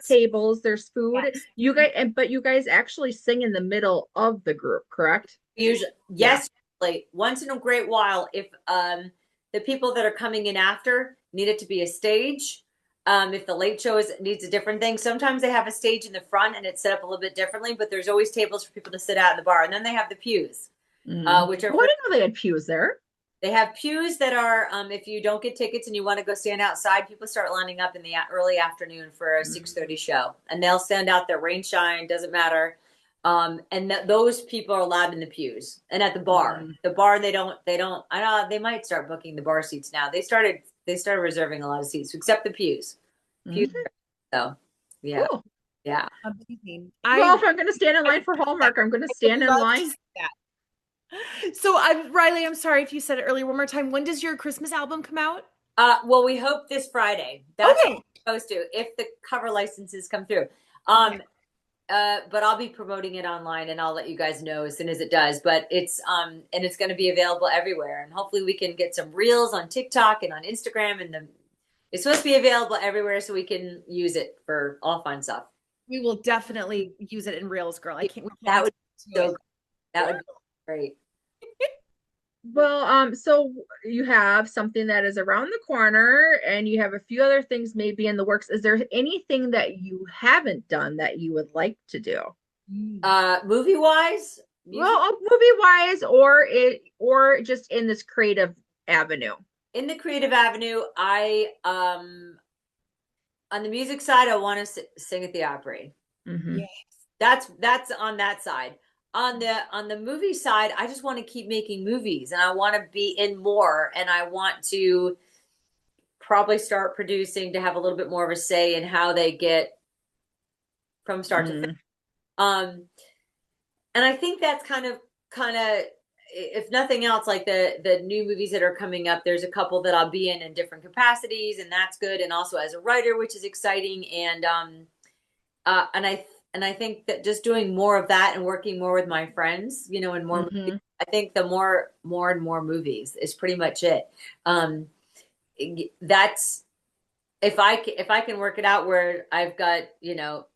tables, there's food. Yes. You guys, but you guys actually sing in the middle of the group, correct? Usually, yes. Yeah. Once in a great while, if the people that are coming in after need it to be a stage. If the late show needs a different thing, sometimes they have a stage in the front and it's set up a little bit differently, but there's always tables for people to sit out in the bar. And then they have the pews, which are. I didn't know they had pews there. They have pews that are, if you don't get tickets and you want to go stand outside, people start lining up in the early afternoon for a 6:30 show, and they'll stand out there, rain, shine, doesn't matter. And those people are allowed in the pews and at the bar. The bar, they don't. I know they might start booking the bar seats now. They started reserving a lot of seats, except the pews. So, yeah. Cool. Yeah. Amazing. Well, if I'm going to stand in line for Hallmark, I'm going to stand in line. So, Riley, I'm sorry if you said it earlier. One more time. When does your Christmas album come out? Well, we hope this Friday. That's what we're supposed to, if the cover licenses come through. But I'll be promoting it online, and I'll let you guys know as soon as it does. But it's and it's going to be available everywhere, and hopefully we can get some reels on TikTok and on Instagram, and it's supposed to be available everywhere, so we can use it for all fun stuff. We will definitely use it in reels, girl. That would be great. Well, so you have something that is around the corner, and you have a few other things maybe in the works. Is there anything that you haven't done that you would like to do? Movie wise? Well, movie wise, or just in this creative avenue. In the creative avenue, I on the music side, I want to sing at the Opry. Yes. That's on that side. On the movie side, I just want to keep making movies, and I want to be in more, and I want to probably start producing to have a little bit more of a say in how they get from start to finish. And I think that's kind of if nothing else, like the new movies that are coming up, there's a couple that I'll be in different capacities, and that's good, and also as a writer, which is exciting. And I think that just doing more of that and working more with my friends, you know, and more movies, I think the more and more movies is pretty much it. That's if I can work it out where I've got, you know,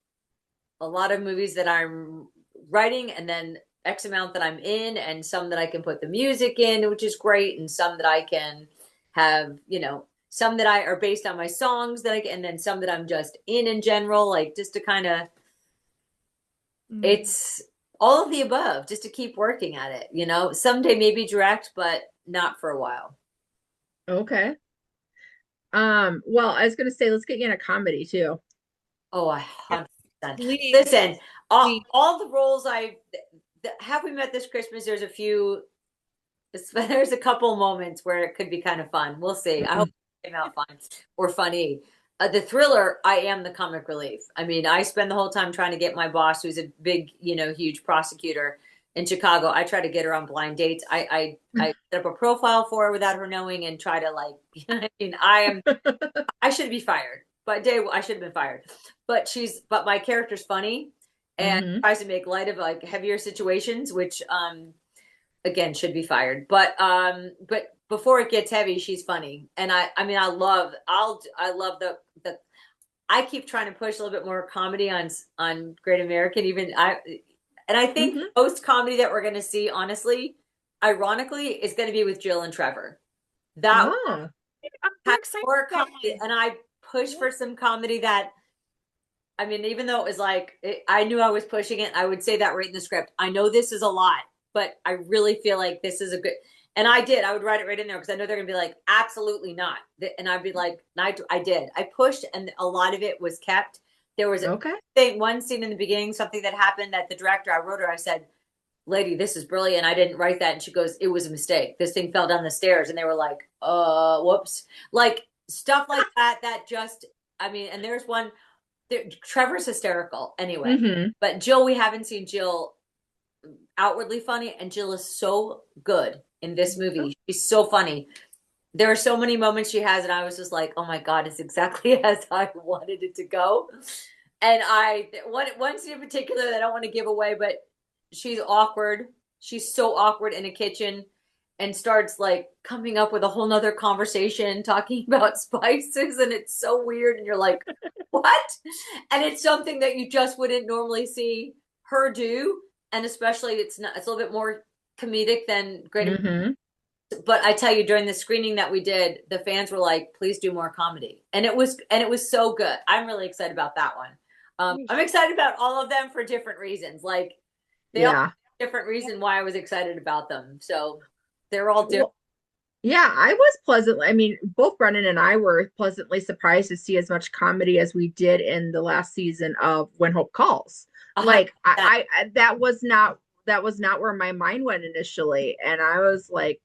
a lot of movies that I'm writing, and then X amount that I'm in, and some that I can put the music in, which is great, and some that I can have, you know, some that are based on my songs and then some that I'm just in general, like just to kind of, it's all of the above, just to keep working at it, you know, someday maybe direct, but not for a while. Okay. Well, I was gonna say, let's get you in a comedy too. Oh, 100%. Please. Listen, all the roles have we met this Christmas? There's a couple moments where it could be kind of fun. We'll see. I hope it came out fun or funny. The Thriller, I am the comic relief. I mean, I spend the whole time trying to get my boss, who's a big, you know, huge prosecutor in Chicago. I try to get her on blind dates. I set up a profile for her without her knowing, and try to, like, I mean, I should be fired. But I should have been fired. But my character's funny and tries to make light of like heavier situations, which again should be fired. But before it gets heavy, she's funny. And I love the I keep trying to push a little bit more comedy on Great American. And I think most comedy that we're going to see, honestly, ironically, is going to be with Jill and Trevor. That I'm excited more comedy, and I push for some comedy that, I mean, even though it was like, I knew I was pushing it, I would say that right in the script. I know this is a lot, but I really feel like this is a good, and I would write it right in there, because I know they're going to be like, absolutely not. And I'd be like, I did. I pushed, and a lot of it was kept. There was one scene in the beginning, something that happened that the director, I wrote her, I said, lady, this is brilliant. I didn't write that. And she goes, it was a mistake. This thing fell down the stairs. And they were like, whoops. Like stuff like that just, I mean, and there's one, Trevor's hysterical anyway. But Jill, we haven't seen Jill outwardly funny, and Jill is so good in this movie. She's so funny. There are so many moments she has, and I was just like, oh my God, it's exactly as I wanted it to go. And one scene in particular that I don't want to give away, but she's awkward. She's so awkward in a kitchen, and starts like coming up with a whole nother conversation talking about spices, and it's so weird, and you're like, what? And it's something that you just wouldn't normally see her do, and especially it's a little bit more comedic than Great. But I tell you, during the screening that we did, the fans were like, please do more comedy, and it was so good. I'm really excited about that one. I'm excited about all of them for different reasons. Like they all have a different reason why I was excited about them. So they're all different. Well, yeah, I was pleasantly, I mean, both Brennan and I were pleasantly surprised to see as much comedy as we did in the last season of When Hope Calls. Like I that was not where my mind went initially. And I was like,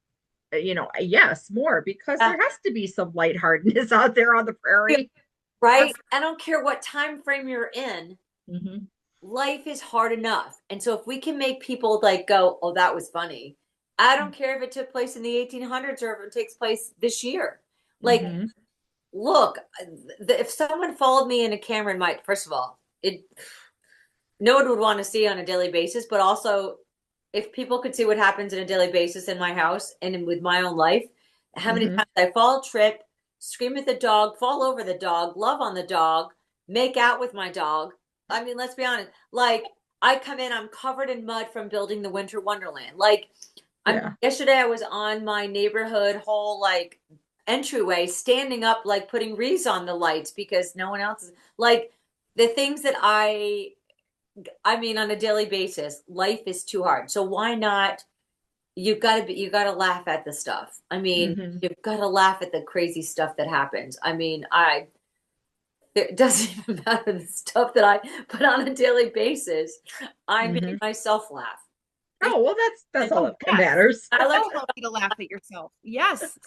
you know, yes, more, because there has to be some lightheartedness out there on the prairie. Right? I don't care what time frame you're in. Life is hard enough. And so if we can make people like go, oh, that was funny. I don't care if it took place in the 1800s or if it takes place this year. Like, look, if someone followed me in a camera and first of all, no one would want to see on a daily basis, but also if people could see what happens on a daily basis in my house and with my own life, how many times I fall, trip, scream at the dog, fall over the dog, love on the dog, make out with my dog. I mean, let's be honest. Like, I come in, I'm covered in mud from building the Winter Wonderland. Like, yesterday I was on my neighborhood whole like entryway, standing up, like putting wreaths on the lights because no one else is like the things that I mean, on a daily basis, life is too hard. So why not? You gotta laugh at the stuff. I mean, you've got to laugh at the crazy stuff that happens. I mean, it doesn't even matter the stuff that I put on a daily basis. I make myself laugh. Oh, well, that's all that yes. matters. I It's like so healthy to laugh at yourself. Yes.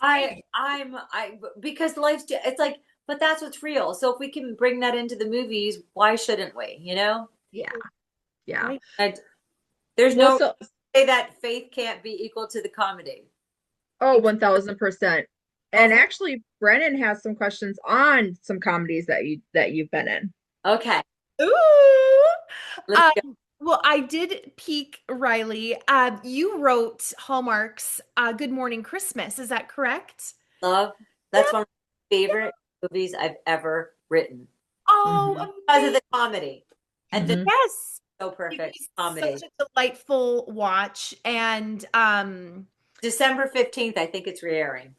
because life's it's like, but that's what's real. So if we can bring that into the movies, why shouldn't we? You know? Yeah. Yeah. Right. And there's Well, no so, say that faith can't be equal to the comedy. oh, 1000%. And actually, Brennan has some questions on some comedies that you've been in. Okay. Ooh. Let's go. Well, I did peek, Riley. You wrote Hallmark's Good Morning Christmas. Is that correct? Love. That's one of my favorite movies I've ever written. Oh, Because of the comedy. And the yes. so perfect It's comedy. such a delightful watch. And December 15th, I think it's re-airing.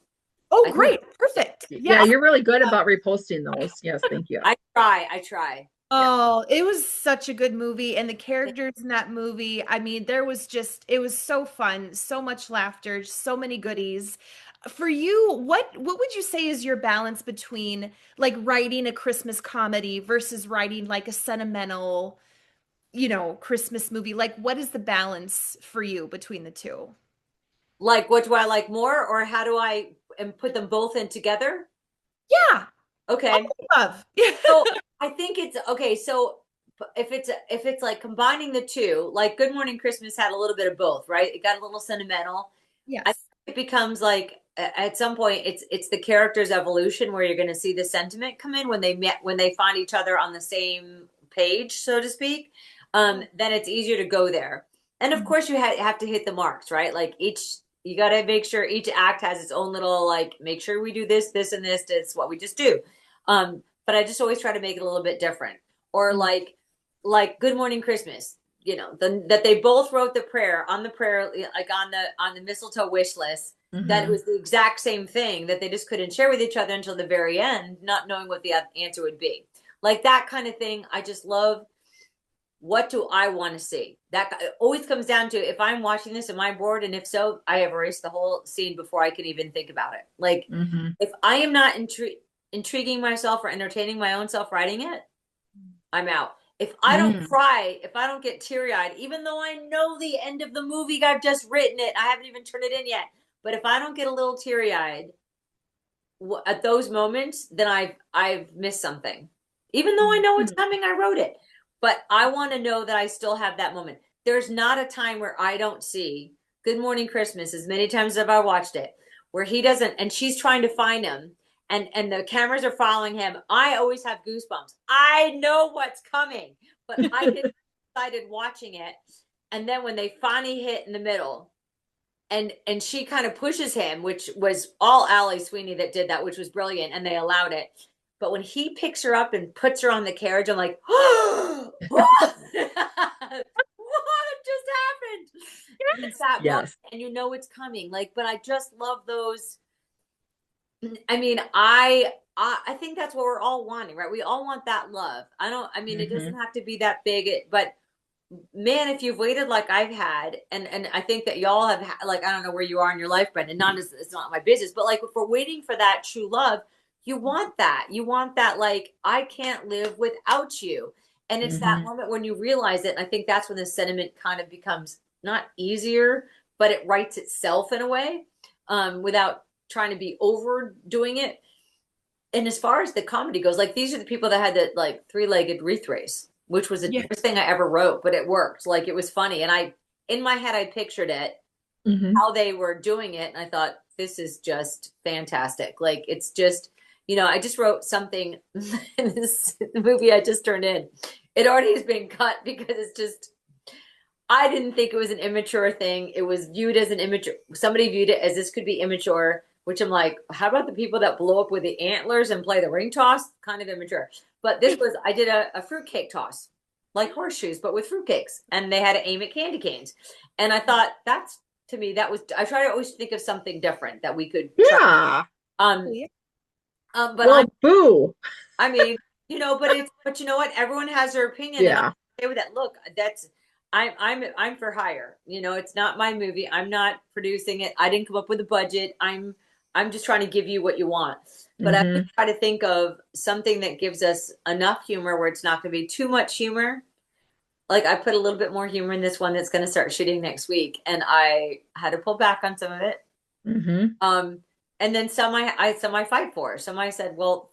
oh, great. Perfect. Yeah, Yes. you're really good about reposting those. Yes, thank you. I try. Oh, it was such a good movie. And the characters in that movie, I mean, it was so fun, so much laughter, so many goodies. For you, what would you say is your balance between like writing a Christmas comedy versus writing like a sentimental, Christmas movie? Like, what is the balance for you between the two? Like, what do I like more, or how do I put them both in together? Yeah. Okay. Love. So I think it's okay. So if it's like combining the two, like Good Morning Christmas had a little bit of both, right? It got a little sentimental. I Yes. think it becomes like at some point it's the character's evolution where you're going to see the sentiment come in when they find each other on the same page, so to speak. Then it's easier to go there. And of course you have to hit the marks, right? Like you got to make sure each act has its own little, like, make sure we do this, this, and this. It's what we just do. But I just always try to make it a little bit different. Or like Good Morning Christmas, that they both wrote the prayer, like on the mistletoe wish list. That it was the exact same thing that they just couldn't share with each other until the very end, not knowing what the answer would be. Like that kind of thing. I just love. What do I want to see? That always comes down to, if I'm watching this, am I bored? And if so, I have erased the whole scene before I can even think about it. Like, if I am not intriguing myself or entertaining my own self writing it, I'm out. If I don't cry, if I don't get teary-eyed, even though I know the end of the movie, I've just written it, I haven't even turned it in yet. But if I don't get a little teary-eyed at those moments, then I've missed something. Even though I know it's coming, I wrote it. But I want to know that I still have that moment. There's not a time where I don't see Good Morning Christmas, as many times as I've watched it, where he doesn't, and she's trying to find him, and the cameras are following him. I always have goosebumps. I know what's coming, but I get excited watching it. And then when they finally hit in the middle, and she kind of pushes him, which was all Allie Sweeney that did that, which was brilliant, and they allowed it. But when he picks her up and puts her on the carriage, I'm like, oh, what just happened? And it's that moment, and you know it's coming. Like, but I just love those. I mean, I think that's what we're all wanting, right? We all want that love. It doesn't have to be that big, but man, if you've waited like I've had, and I think that y'all have, like, I don't know where you are in your life, Brendan, it's not my business, but like, if we're waiting for that true love, you want that. Like, I can't live without you. And it's that moment when you realize it. And I think that's when the sentiment kind of becomes not easier, but it writes itself in a way, without trying to be overdoing it. And as far as the comedy goes, like, these are the people that had the like three-legged wreath race, which was the first thing I ever wrote, but it worked. Like, it was funny. And in my head, I pictured it, how they were doing it. And I thought, this is just fantastic. Like, it's just, I just wrote something in this movie I just turned in. It already has been cut because it's just, I didn't think it was an immature thing. It was viewed as an immature. Somebody viewed it as this could be immature, which I'm like, how about the people that blow up with the antlers and play the ring toss? Kind of immature. But I did a fruitcake toss, like horseshoes, but with fruitcakes. And they had to aim at candy canes. And I thought, I try to always think of something different that we could try. But boo. I mean, but you know what? Everyone has their opinion. Yeah. And I'm okay with that. Look, I'm for hire. It's not my movie. I'm not producing it. I didn't come up with a budget. I'm I'm just trying to give you what you want. But I would try to think of something that gives us enough humor where it's not going to be too much humor. Like I put a little bit more humor in this one that's going to start shooting next week, and I had to pull back on some of it. And then some I fight for. Some I said, well,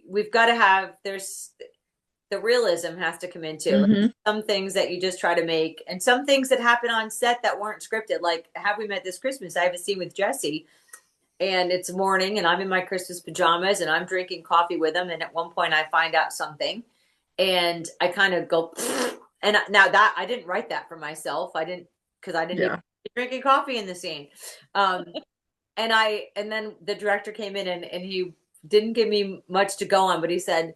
we've got to have, there's the realism has to come into like some things that you just try to make, and some things that happen on set that weren't scripted. Like Have We Met This Christmas? I have a scene with Jesse, and it's morning, and I'm in my Christmas pajamas, and I'm drinking coffee with him. And at one point, I find out something, and I kind of go, and now that I didn't write that for myself, because I didn't even be drinking coffee in the scene. And then the director came in and he didn't give me much to go on, but he said,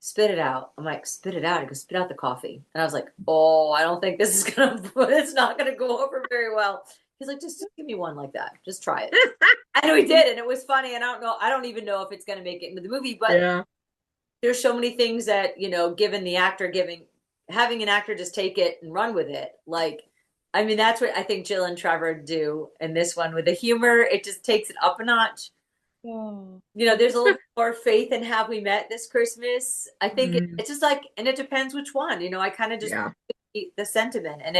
spit it out. I'm like, spit it out. He goes, spit out the coffee. And I was like, oh, I don't think this is it's not gonna go over very well. He's like, just give me one like that. Just try it. And we did, and it was funny. And I don't even know if it's gonna make it into the movie, but there's so many things that, given the actor, having an actor just take it and run with it. Like, I mean, that's what I think Jill and Trevor do in this one with the humor. It just takes it up a notch. Oh. There's a little more faith in Have We Met This Christmas. I think it's just like, and it depends which one. I kind of just the sentiment, and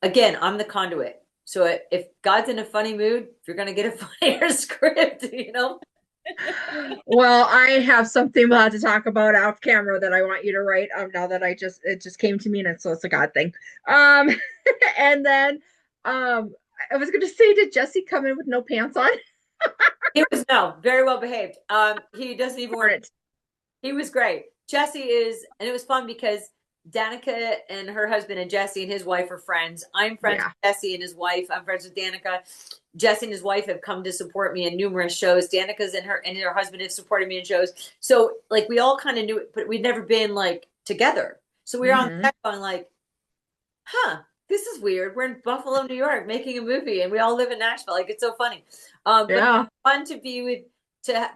again, I'm the conduit. So if God's in a funny mood, you're gonna get a funnier script. Well, I have something to talk about off camera that I want you to write. Now that it just came to me, and so it's a God thing. And then I was going to say, did Jesse come in with no pants on? He was very well behaved. He doesn't even wear it. He was great. Jesse is, and it was fun because Danica and her husband and Jesse and his wife are friends. I'm friends with Jesse and his wife. I'm friends with Danica. Jesse and his wife have come to support me in numerous shows. Danica's and her husband have supported me in shows. So like we all kind of knew it, but we'd never been like together. So we were on set going like, this is weird. We're in Buffalo, New York, making a movie, and we all live in Nashville. Like, it's so funny. But it's fun to be with,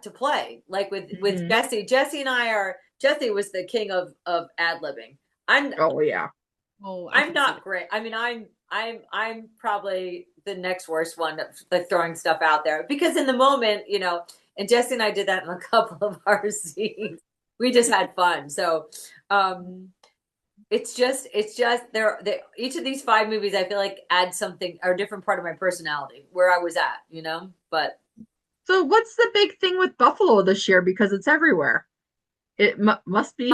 to play like with Jesse. Jesse and I are, Jesse was the king of ad-libbing. I'm not great. I mean, I'm probably the next worst one at like throwing stuff out there, because in the moment, and Jesse and I did that in a couple of our scenes. We just had fun. So, it's just each of these 5 movies, I feel like adds something or a different part of my personality where I was at, but. So what's the big thing with Buffalo this year? Because it's everywhere. It must be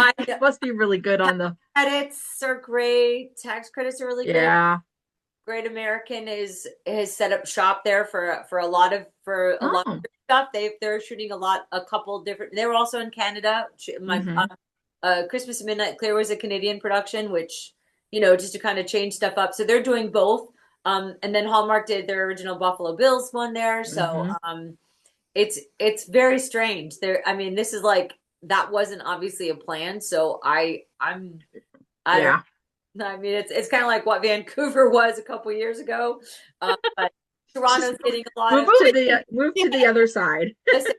really good on the credits are great. Tax credits are really good. Yeah. Great American has set up shop there for a lot of stuff. They're shooting a couple different. They were also in Canada. Christmas at Midnight Clear was a Canadian production, which just to kind of change stuff up. So they're doing both. And then Hallmark did their original Buffalo Bills one there. So it's very strange. This is like, that wasn't obviously a plan. So it's kind of like what Vancouver was a couple years ago. But Toronto's getting a lot move to the other side. Listen,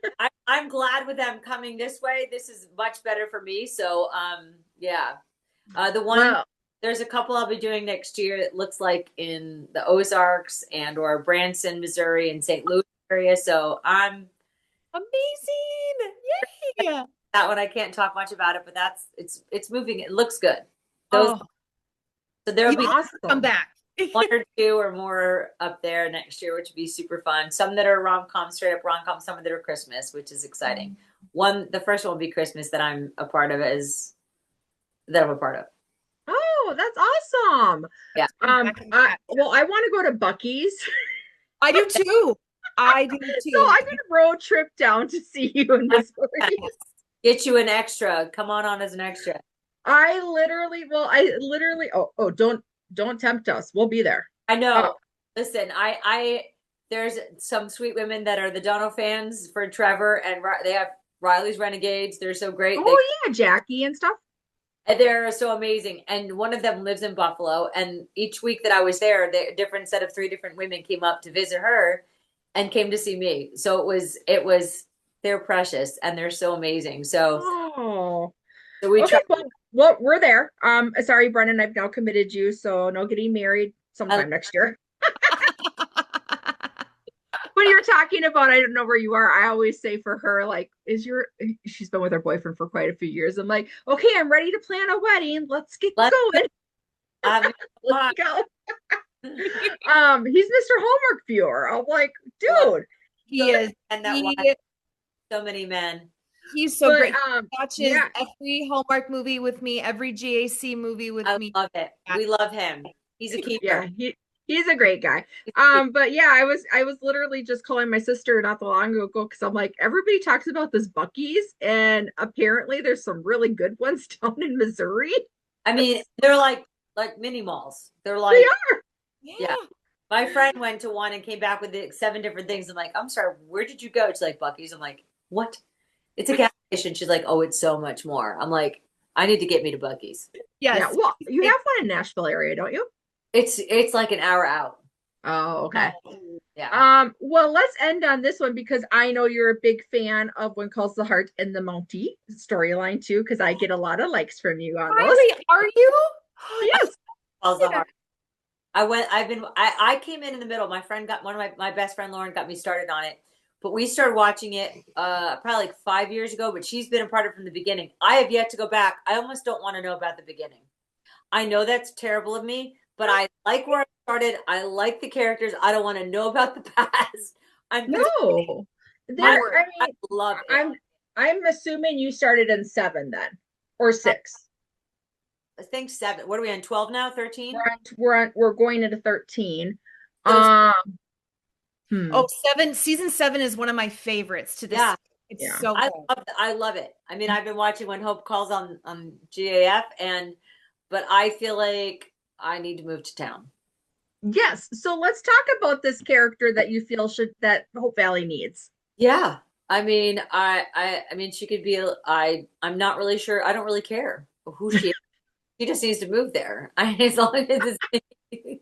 I'm glad with them coming this way. This is much better for me. So there's a couple I'll be doing next year. It looks like in the Ozarks or Branson, Missouri, and St. Louis area. So I'm amazing. Yay! That one I can't talk much about it, but it's moving. It looks good. So there'll be awesome. Come back. 1 or 2 or more up there next year, which would be super fun. Some that are rom-com, straight up rom-com, some that are Christmas, which is exciting. The first one will be Christmas that I'm a part of Oh, that's awesome. Yeah. I want to go to Buc-ee's. I do too. So I'm gonna road trip down to see you in Missouri. Get you an extra. Come on as an extra. I literally don't tempt us. We'll be there. I know. Listen, there's some sweet women that are the Dono fans for Trevor, and they have Riley's Renegades. They're so great. Jackie and stuff. And they're so amazing. And one of them lives in Buffalo, and each week that I was there, a different set of 3 different women came up to visit her and came to see me. So it was they're precious and they're so amazing. So we try. Well, we're there. Sorry, Brennan, I've now committed you, so no getting married sometime next year. But you're talking about, I don't know where you are. I always say for her, like, she's been with her boyfriend for quite a few years. I'm like, okay, I'm ready to plan a wedding. Let's get going. Let's go. He's Mr. Hallmark viewer. I'm like, dude. He is. And so many men. He's so great. He watches every Hallmark movie with me, every GAC movie with me. I love it. We love him. He's a keeper. Yeah, he's a great guy. But yeah, I was literally just calling my sister not that long ago because I'm like, everybody talks about this Buc-ee's, and apparently there's some really good ones down in Missouri. I mean, they're like mini malls. They are. Yeah. My friend went to one and came back with 7 different things. I'm like, I'm sorry, where did you go? She's like, Buc-ee's. I'm like, what? It's a gas station. She's like, oh, it's so much more. I'm like, I need to get me to Buc-ee's. Yes. Yeah. Well, you have one in Nashville area, don't you? It's like an hour out. Oh, okay. Yeah. Well, let's end on this one because I know you're a big fan of When Calls the Heart and the Mountie storyline too, because I get a lot of likes from you on those. Are you? Yes. Calls the Heart. I came in the middle. My friend one of my best friend Lauren got me started on it, but we started watching it probably like 5 years ago. But she's been a part of it from the beginning. I have yet to go back. I almost don't want to know about the beginning. I know that's terrible of me, but I like where I started. I like the characters. I don't want to know about the past. I love it. I'm assuming you started in 7 then, or 6. I think 7. What are we on? 12 now? 13? We're going into 13. Oh, 7. Season 7 is one of my favorites to this. Yeah. It's so good. I love it. I mean, I've been watching When Hope Calls on GAF, but I feel like I need to move to town. Yes. So let's talk about this character that you feel that Hope Valley needs. Yeah. I mean, I mean, she could be. I'm not really sure. I don't really care who she is. She just needs to move there. As long as it's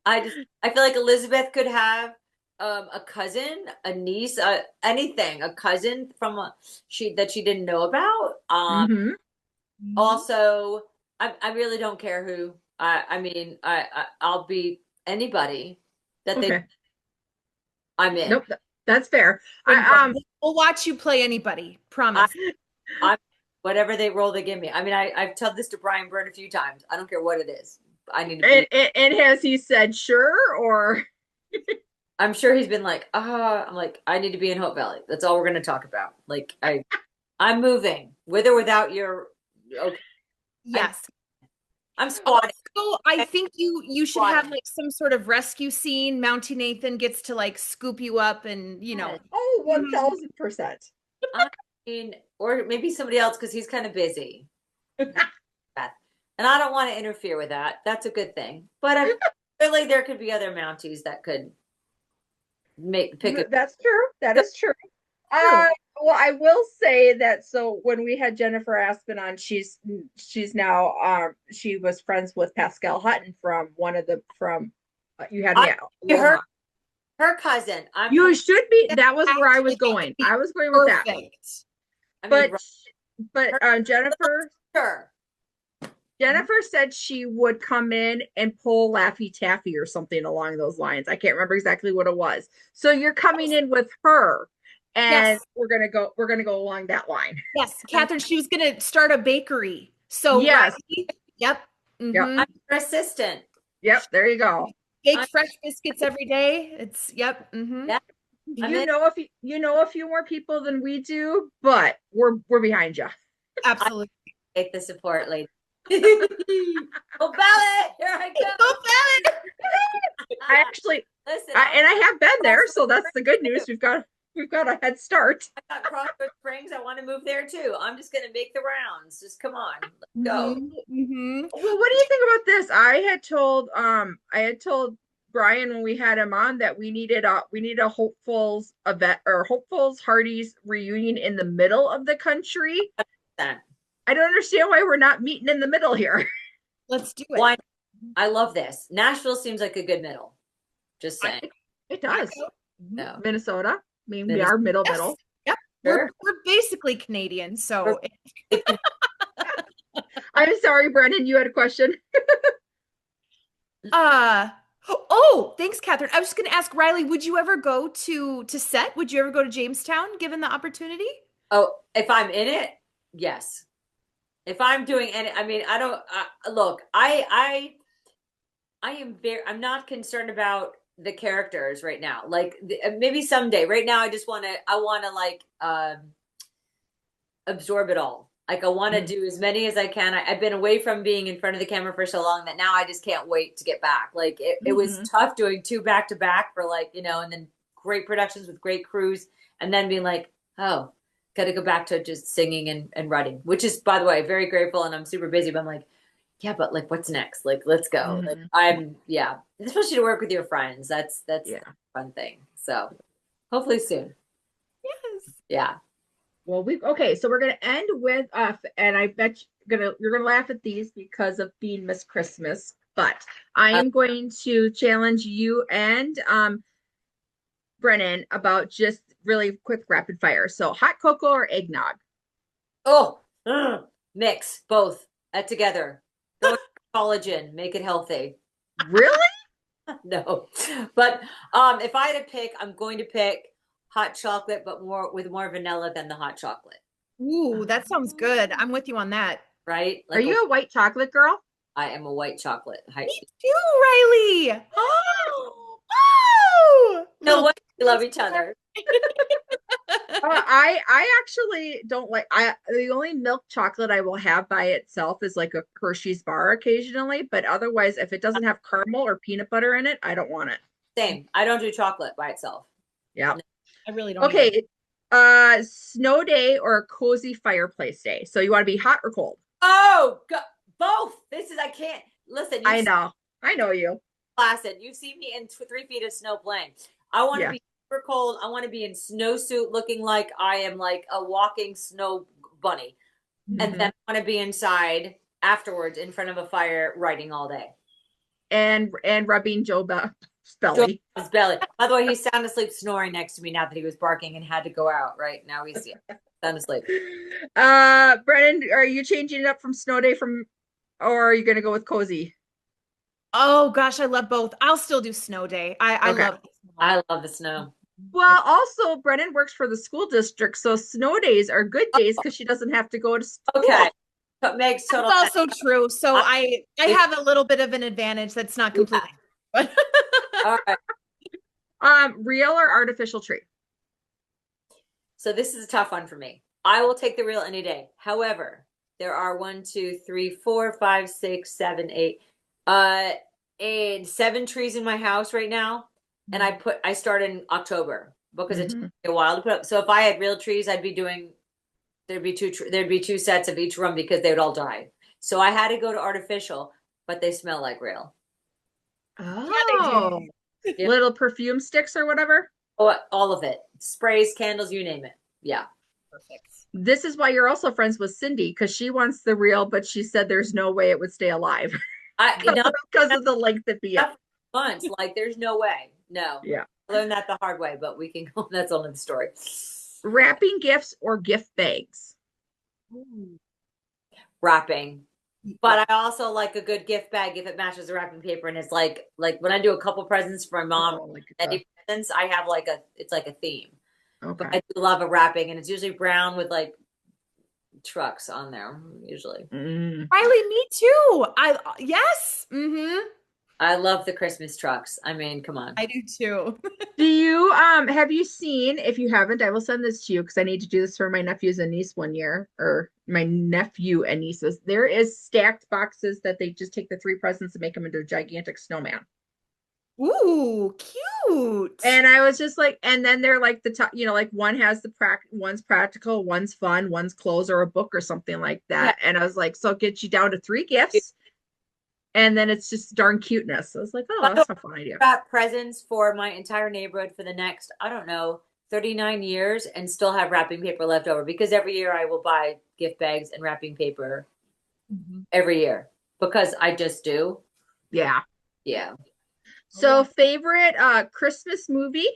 I feel like Elizabeth could have a cousin, a niece, anything, a cousin from that she didn't know about. Also, I really don't care who. I mean, I'll be anybody that I'm in. Nope, that's fair. We'll watch you play anybody. Promise. Whatever they give me. I mean, I've told this to Brian Byrne a few times. I don't care what it is. I need to. And has he said sure or? I'm sure he's been like, I'm like, I need to be in Hope Valley. That's all we're going to talk about. Like, I'm moving with or without your. Okay. Yes. I'm squatting. So I think you should have like some sort of rescue scene. Mountie Nathan gets to like scoop you up and, you know. Oh, 1000%. I mean, or maybe somebody else because he's kind of busy. And I don't want to interfere with that. That's a good thing. But clearly there could be other Mounties that could pick up. That's true. That is true. Well, I will say that. So when we had Jennifer Aspen on, she's now she was friends with Pascal Hutton from you had me at her cousin. You should be. That was where I was going. I was going with that. But Jennifer. Sure. Jennifer said she would come in and pull Laffy Taffy or something along those lines. I can't remember exactly what it was. So you're coming in with her. And we're gonna go along that line. Yes, Catherine. She was gonna start a bakery. So yes, right? Yep. Yep. I'm her assistant. Yep. There you go. Bake fresh biscuits every day. It's yep. Yeah. You know a few more people than we do, but we're behind you. Absolutely. Take the support, lady. Go Ballot! Here I go. Go Ballot! I actually listen. I have been there, so that's the good news. We've got a head start. I got Crossroads Springs. I want to move there too. I'm just going to make the rounds. Just come on, let's go. Mm-hmm. Well, what do you think about this? I had told Brian when we had him on that we needed a Hopefuls event or Hopefuls Hardy's reunion in the middle of the country. I don't understand why we're not meeting in the middle here. Let's do it. Why? I love this. Nashville seems like a good middle. Just saying. It does. No. Minnesota. I mean, we are middle. Yep. Sure. We're basically Canadian, so. I'm sorry, Brendan, you had a question. Oh, thanks, Catherine. I was just going to ask Riley, would you ever go to set? Would you ever go to Jamestown given the opportunity? Oh, if I'm in it, yes. If I'm doing any, I mean, I don't look. I am I'm not concerned about the characters right now. Like maybe someday. Right now, I want to like absorb it all. Like I want to do as many as I can. I've been away from being in front of the camera for so long that now I just can't wait to get back. Like it was tough doing two back to back for like, and then great productions with great crews and then being like, oh, got to go back to just singing and writing, which is, by the way, very grateful. And I'm super busy, but I'm like, yeah, but like, what's next? Like, let's go. Like, yeah, especially to work with your friends. That's a fun thing. So hopefully soon. Yes. Yeah. Well, okay, so we're gonna end with and I bet you're gonna laugh at these because of being Miss Christmas, but I am going to challenge you and Brennan about just really quick rapid fire. So hot cocoa or eggnog? Oh, mix both together. Throw collagen, make it healthy. Really? No, but if I had to pick, I'm going to pick hot chocolate, but more vanilla than the hot chocolate. Ooh, that sounds good. I'm with you on that. Right? Like, are you a white chocolate girl? I am a white chocolate. Me too, Riley. Oh, No way. We love each other. I actually don't like the only milk chocolate I will have by itself is like a Hershey's bar occasionally, but otherwise if it doesn't have caramel or peanut butter in it, I don't want it. Same. I don't do chocolate by itself. Yeah. I really don't. Okay. Snow day or a cozy fireplace day. So you want to be hot or cold? Oh, both. I can't. Listen, I know you. Placid. You've seen me in 3 feet of snow playing. I want to be super cold. I want to be in snowsuit looking like I am like a walking snow bunny. And then I want to be inside afterwards in front of a fire writing all day. And rubbing Joe's belly. His belly. By the way, he's sound asleep snoring next to me now that he was barking and had to go out. Right now he's sound asleep. Brennan, are you changing it up from snow day or are you gonna go with cozy? Oh gosh, I love both. I'll still do snow day. I love the snow. Well, also Brennan works for the school district, so snow days are good days because she doesn't have to go to school. Okay. But makes total That's also true. So I have a little bit of an advantage that's not completely but all right. Real or artificial tree? So this is a tough one for me. I will take the real any day. However, there are 1, 2, 3, 4, 5, 6, 7, 8, and 7 trees in my house right now. And I started in October because it took me a while to put up. So if I had real trees, there'd be two sets of each room because they would all die. So I had to go to artificial, but they smell like real. Oh, yeah, little perfume sticks or whatever. Oh, all of it. Sprays, candles, you name it. Yeah. perfect. This is why you're also friends with Cindy, because she wants the real, but she said there's no way it would stay alive. Because of the length of the months. Like there's no way. No. Yeah. I learned that the hard way, but we can go. That's only the story. Wrapping gifts or gift bags? Wrapping. But I also like a good gift bag if it matches the wrapping paper and it's like when I do a couple presents for my mom, presents, I have it's like a theme. Okay. But I do love a wrapping and it's usually brown with like trucks on there usually. Riley, me too. Yes. I love the Christmas trucks. I mean, come on. I do too. Do you have you seen, if you haven't, I will send this to you because I need to do this for my nephews and niece one year, or my nephew and nieces. There is stacked boxes that they just take the 3 presents and make them into a gigantic snowman. Ooh, cute. And I was just like, and then they're like the top, like one has one's practical, one's fun, one's clothes or a book or something like that. Yeah. And I was like, so it gets you down to 3 gifts. And then it's just darn cuteness. I was like, oh, that's a fun idea. Got presents for my entire neighborhood for the next, I don't know, 39 years and still have wrapping paper left over because every year I will buy gift bags and wrapping paper every year because I just do. Yeah. Yeah. So favorite Christmas movie?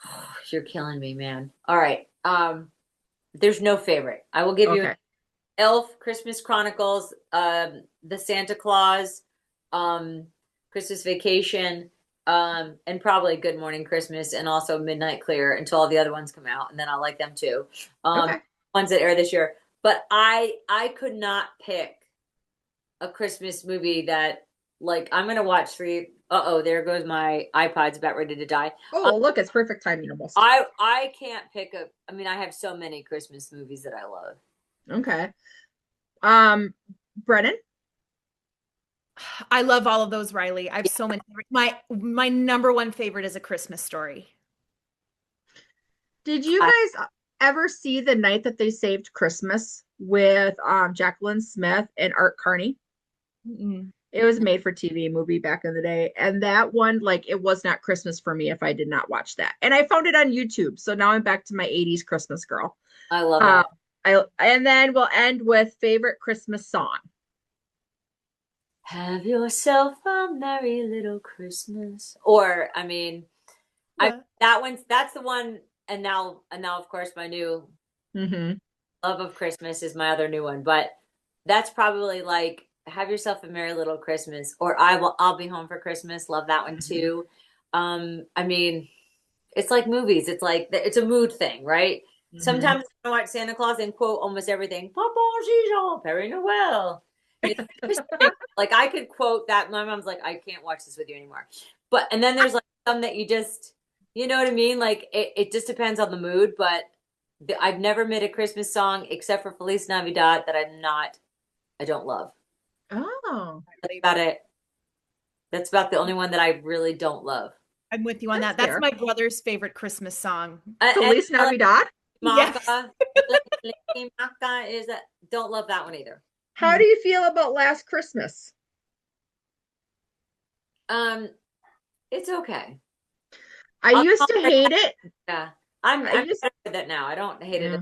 Oh, you're killing me, man. All right. There's no favorite. I will give you Elf, Christmas Chronicles, The Santa Claus, Christmas Vacation, and probably Good Morning Christmas, and also Midnight Clear until all the other ones come out, and then I'll like them too. Okay. Ones that air this year. But I could not pick a Christmas movie that like I'm gonna watch three. Uh-oh, there goes my iPod's about ready to die. Oh, look, it's perfect timing almost. I can't pick a. I mean, I have so many Christmas movies that I love. Okay. Brennan? I love all of those, Riley. I have so many. My number one favorite is A Christmas Story. Did you guys ever see The Night That They Saved Christmas with Jacqueline Smith and Art Carney? Mm-mm. It was a made for TV movie back in the day. And that one, like, it was not Christmas for me if I did not watch that. And I found it on YouTube. So now I'm back to my 80s Christmas girl. I love that. And then we'll end with favorite Christmas song. Have yourself a merry little Christmas. Or, I mean, Yeah. that's the one. And now, of course, my new Love of Christmas is my other new one. But that's probably like Have Yourself a Merry Little Christmas, or I'll Be Home for Christmas. Love that one too. I mean, it's like movies. It's like it's a mood thing, right? Sometimes I watch Santa Claus and quote almost everything. Papa Jean, Perry Noel. Like I could quote that. My mom's like, I can't watch this with you anymore. And then there's like some that you just, you know what I mean? Like it just depends on the mood. But I've never made a Christmas song except for Feliz Navidad that I don't love. Oh, That's about it. That's about the only one that I really don't love. I'm with you on that. That's my brother's favorite Christmas song. Feliz Navidad? Yes. Maca is that. Don't love that one either. How do you feel about Last Christmas? It's okay. I used to hate it. Yeah, I'm better with it now. I don't hate it,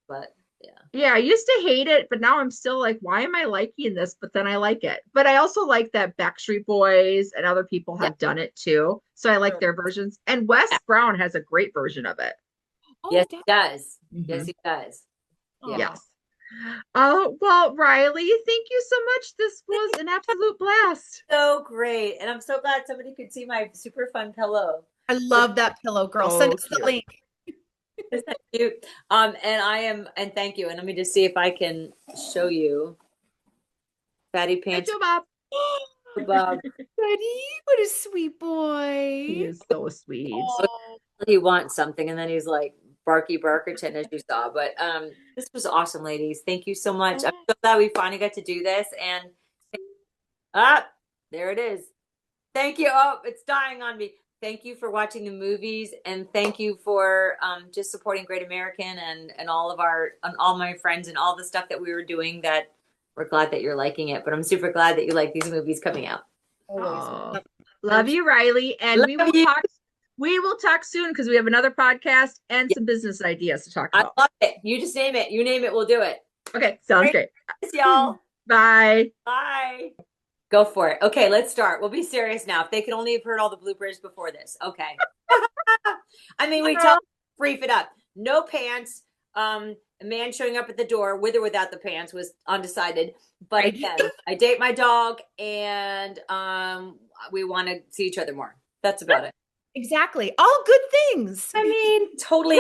but yeah. Yeah, I used to hate it, but now I'm still like, why am I liking this? But then I like it. But I also like that Backstreet Boys and other people have done it too. So I like their versions. And Wes Brown has a great version of it. Oh, yes, he does. Yes, he does. Yeah. Yes. Oh, well, Riley, thank you so much. This was an absolute blast. So great. And I'm so glad somebody could see my super fun pillow. I love that pillow, girl. Send us the link. Isn't that cute? And thank you. And let me just see if I can show you. Fatty Pants. Bob. Bob. Buddy, what a sweet boy. He is so sweet. He wants something, and then he's like Barky Barkerton, as you saw. But this was awesome, ladies. Thank you so much. I'm so glad we finally got to do this. And there it is. Thank you. Oh, it's dying on me. Thank you for watching the movies, and thank you for just supporting Great American and all my friends and all the stuff that we were doing. That we're glad that you're liking it. But I'm super glad that you like these movies coming out. Oh, love you, Riley, and we will talk soon because we have another podcast and some business ideas to talk about. I love it. You just name it. You name it, we'll do it. Okay, sounds great. Thanks, y'all. Bye. Bye. Go for it. Okay, let's start. We'll be serious now. If they could only have heard all the bloopers before this. Okay. I mean, we brief it up. No pants. A man showing up at the door with or without the pants was undecided. But again, I date my dog, and we want to see each other more. That's about it. Exactly. All good things. I mean, totally.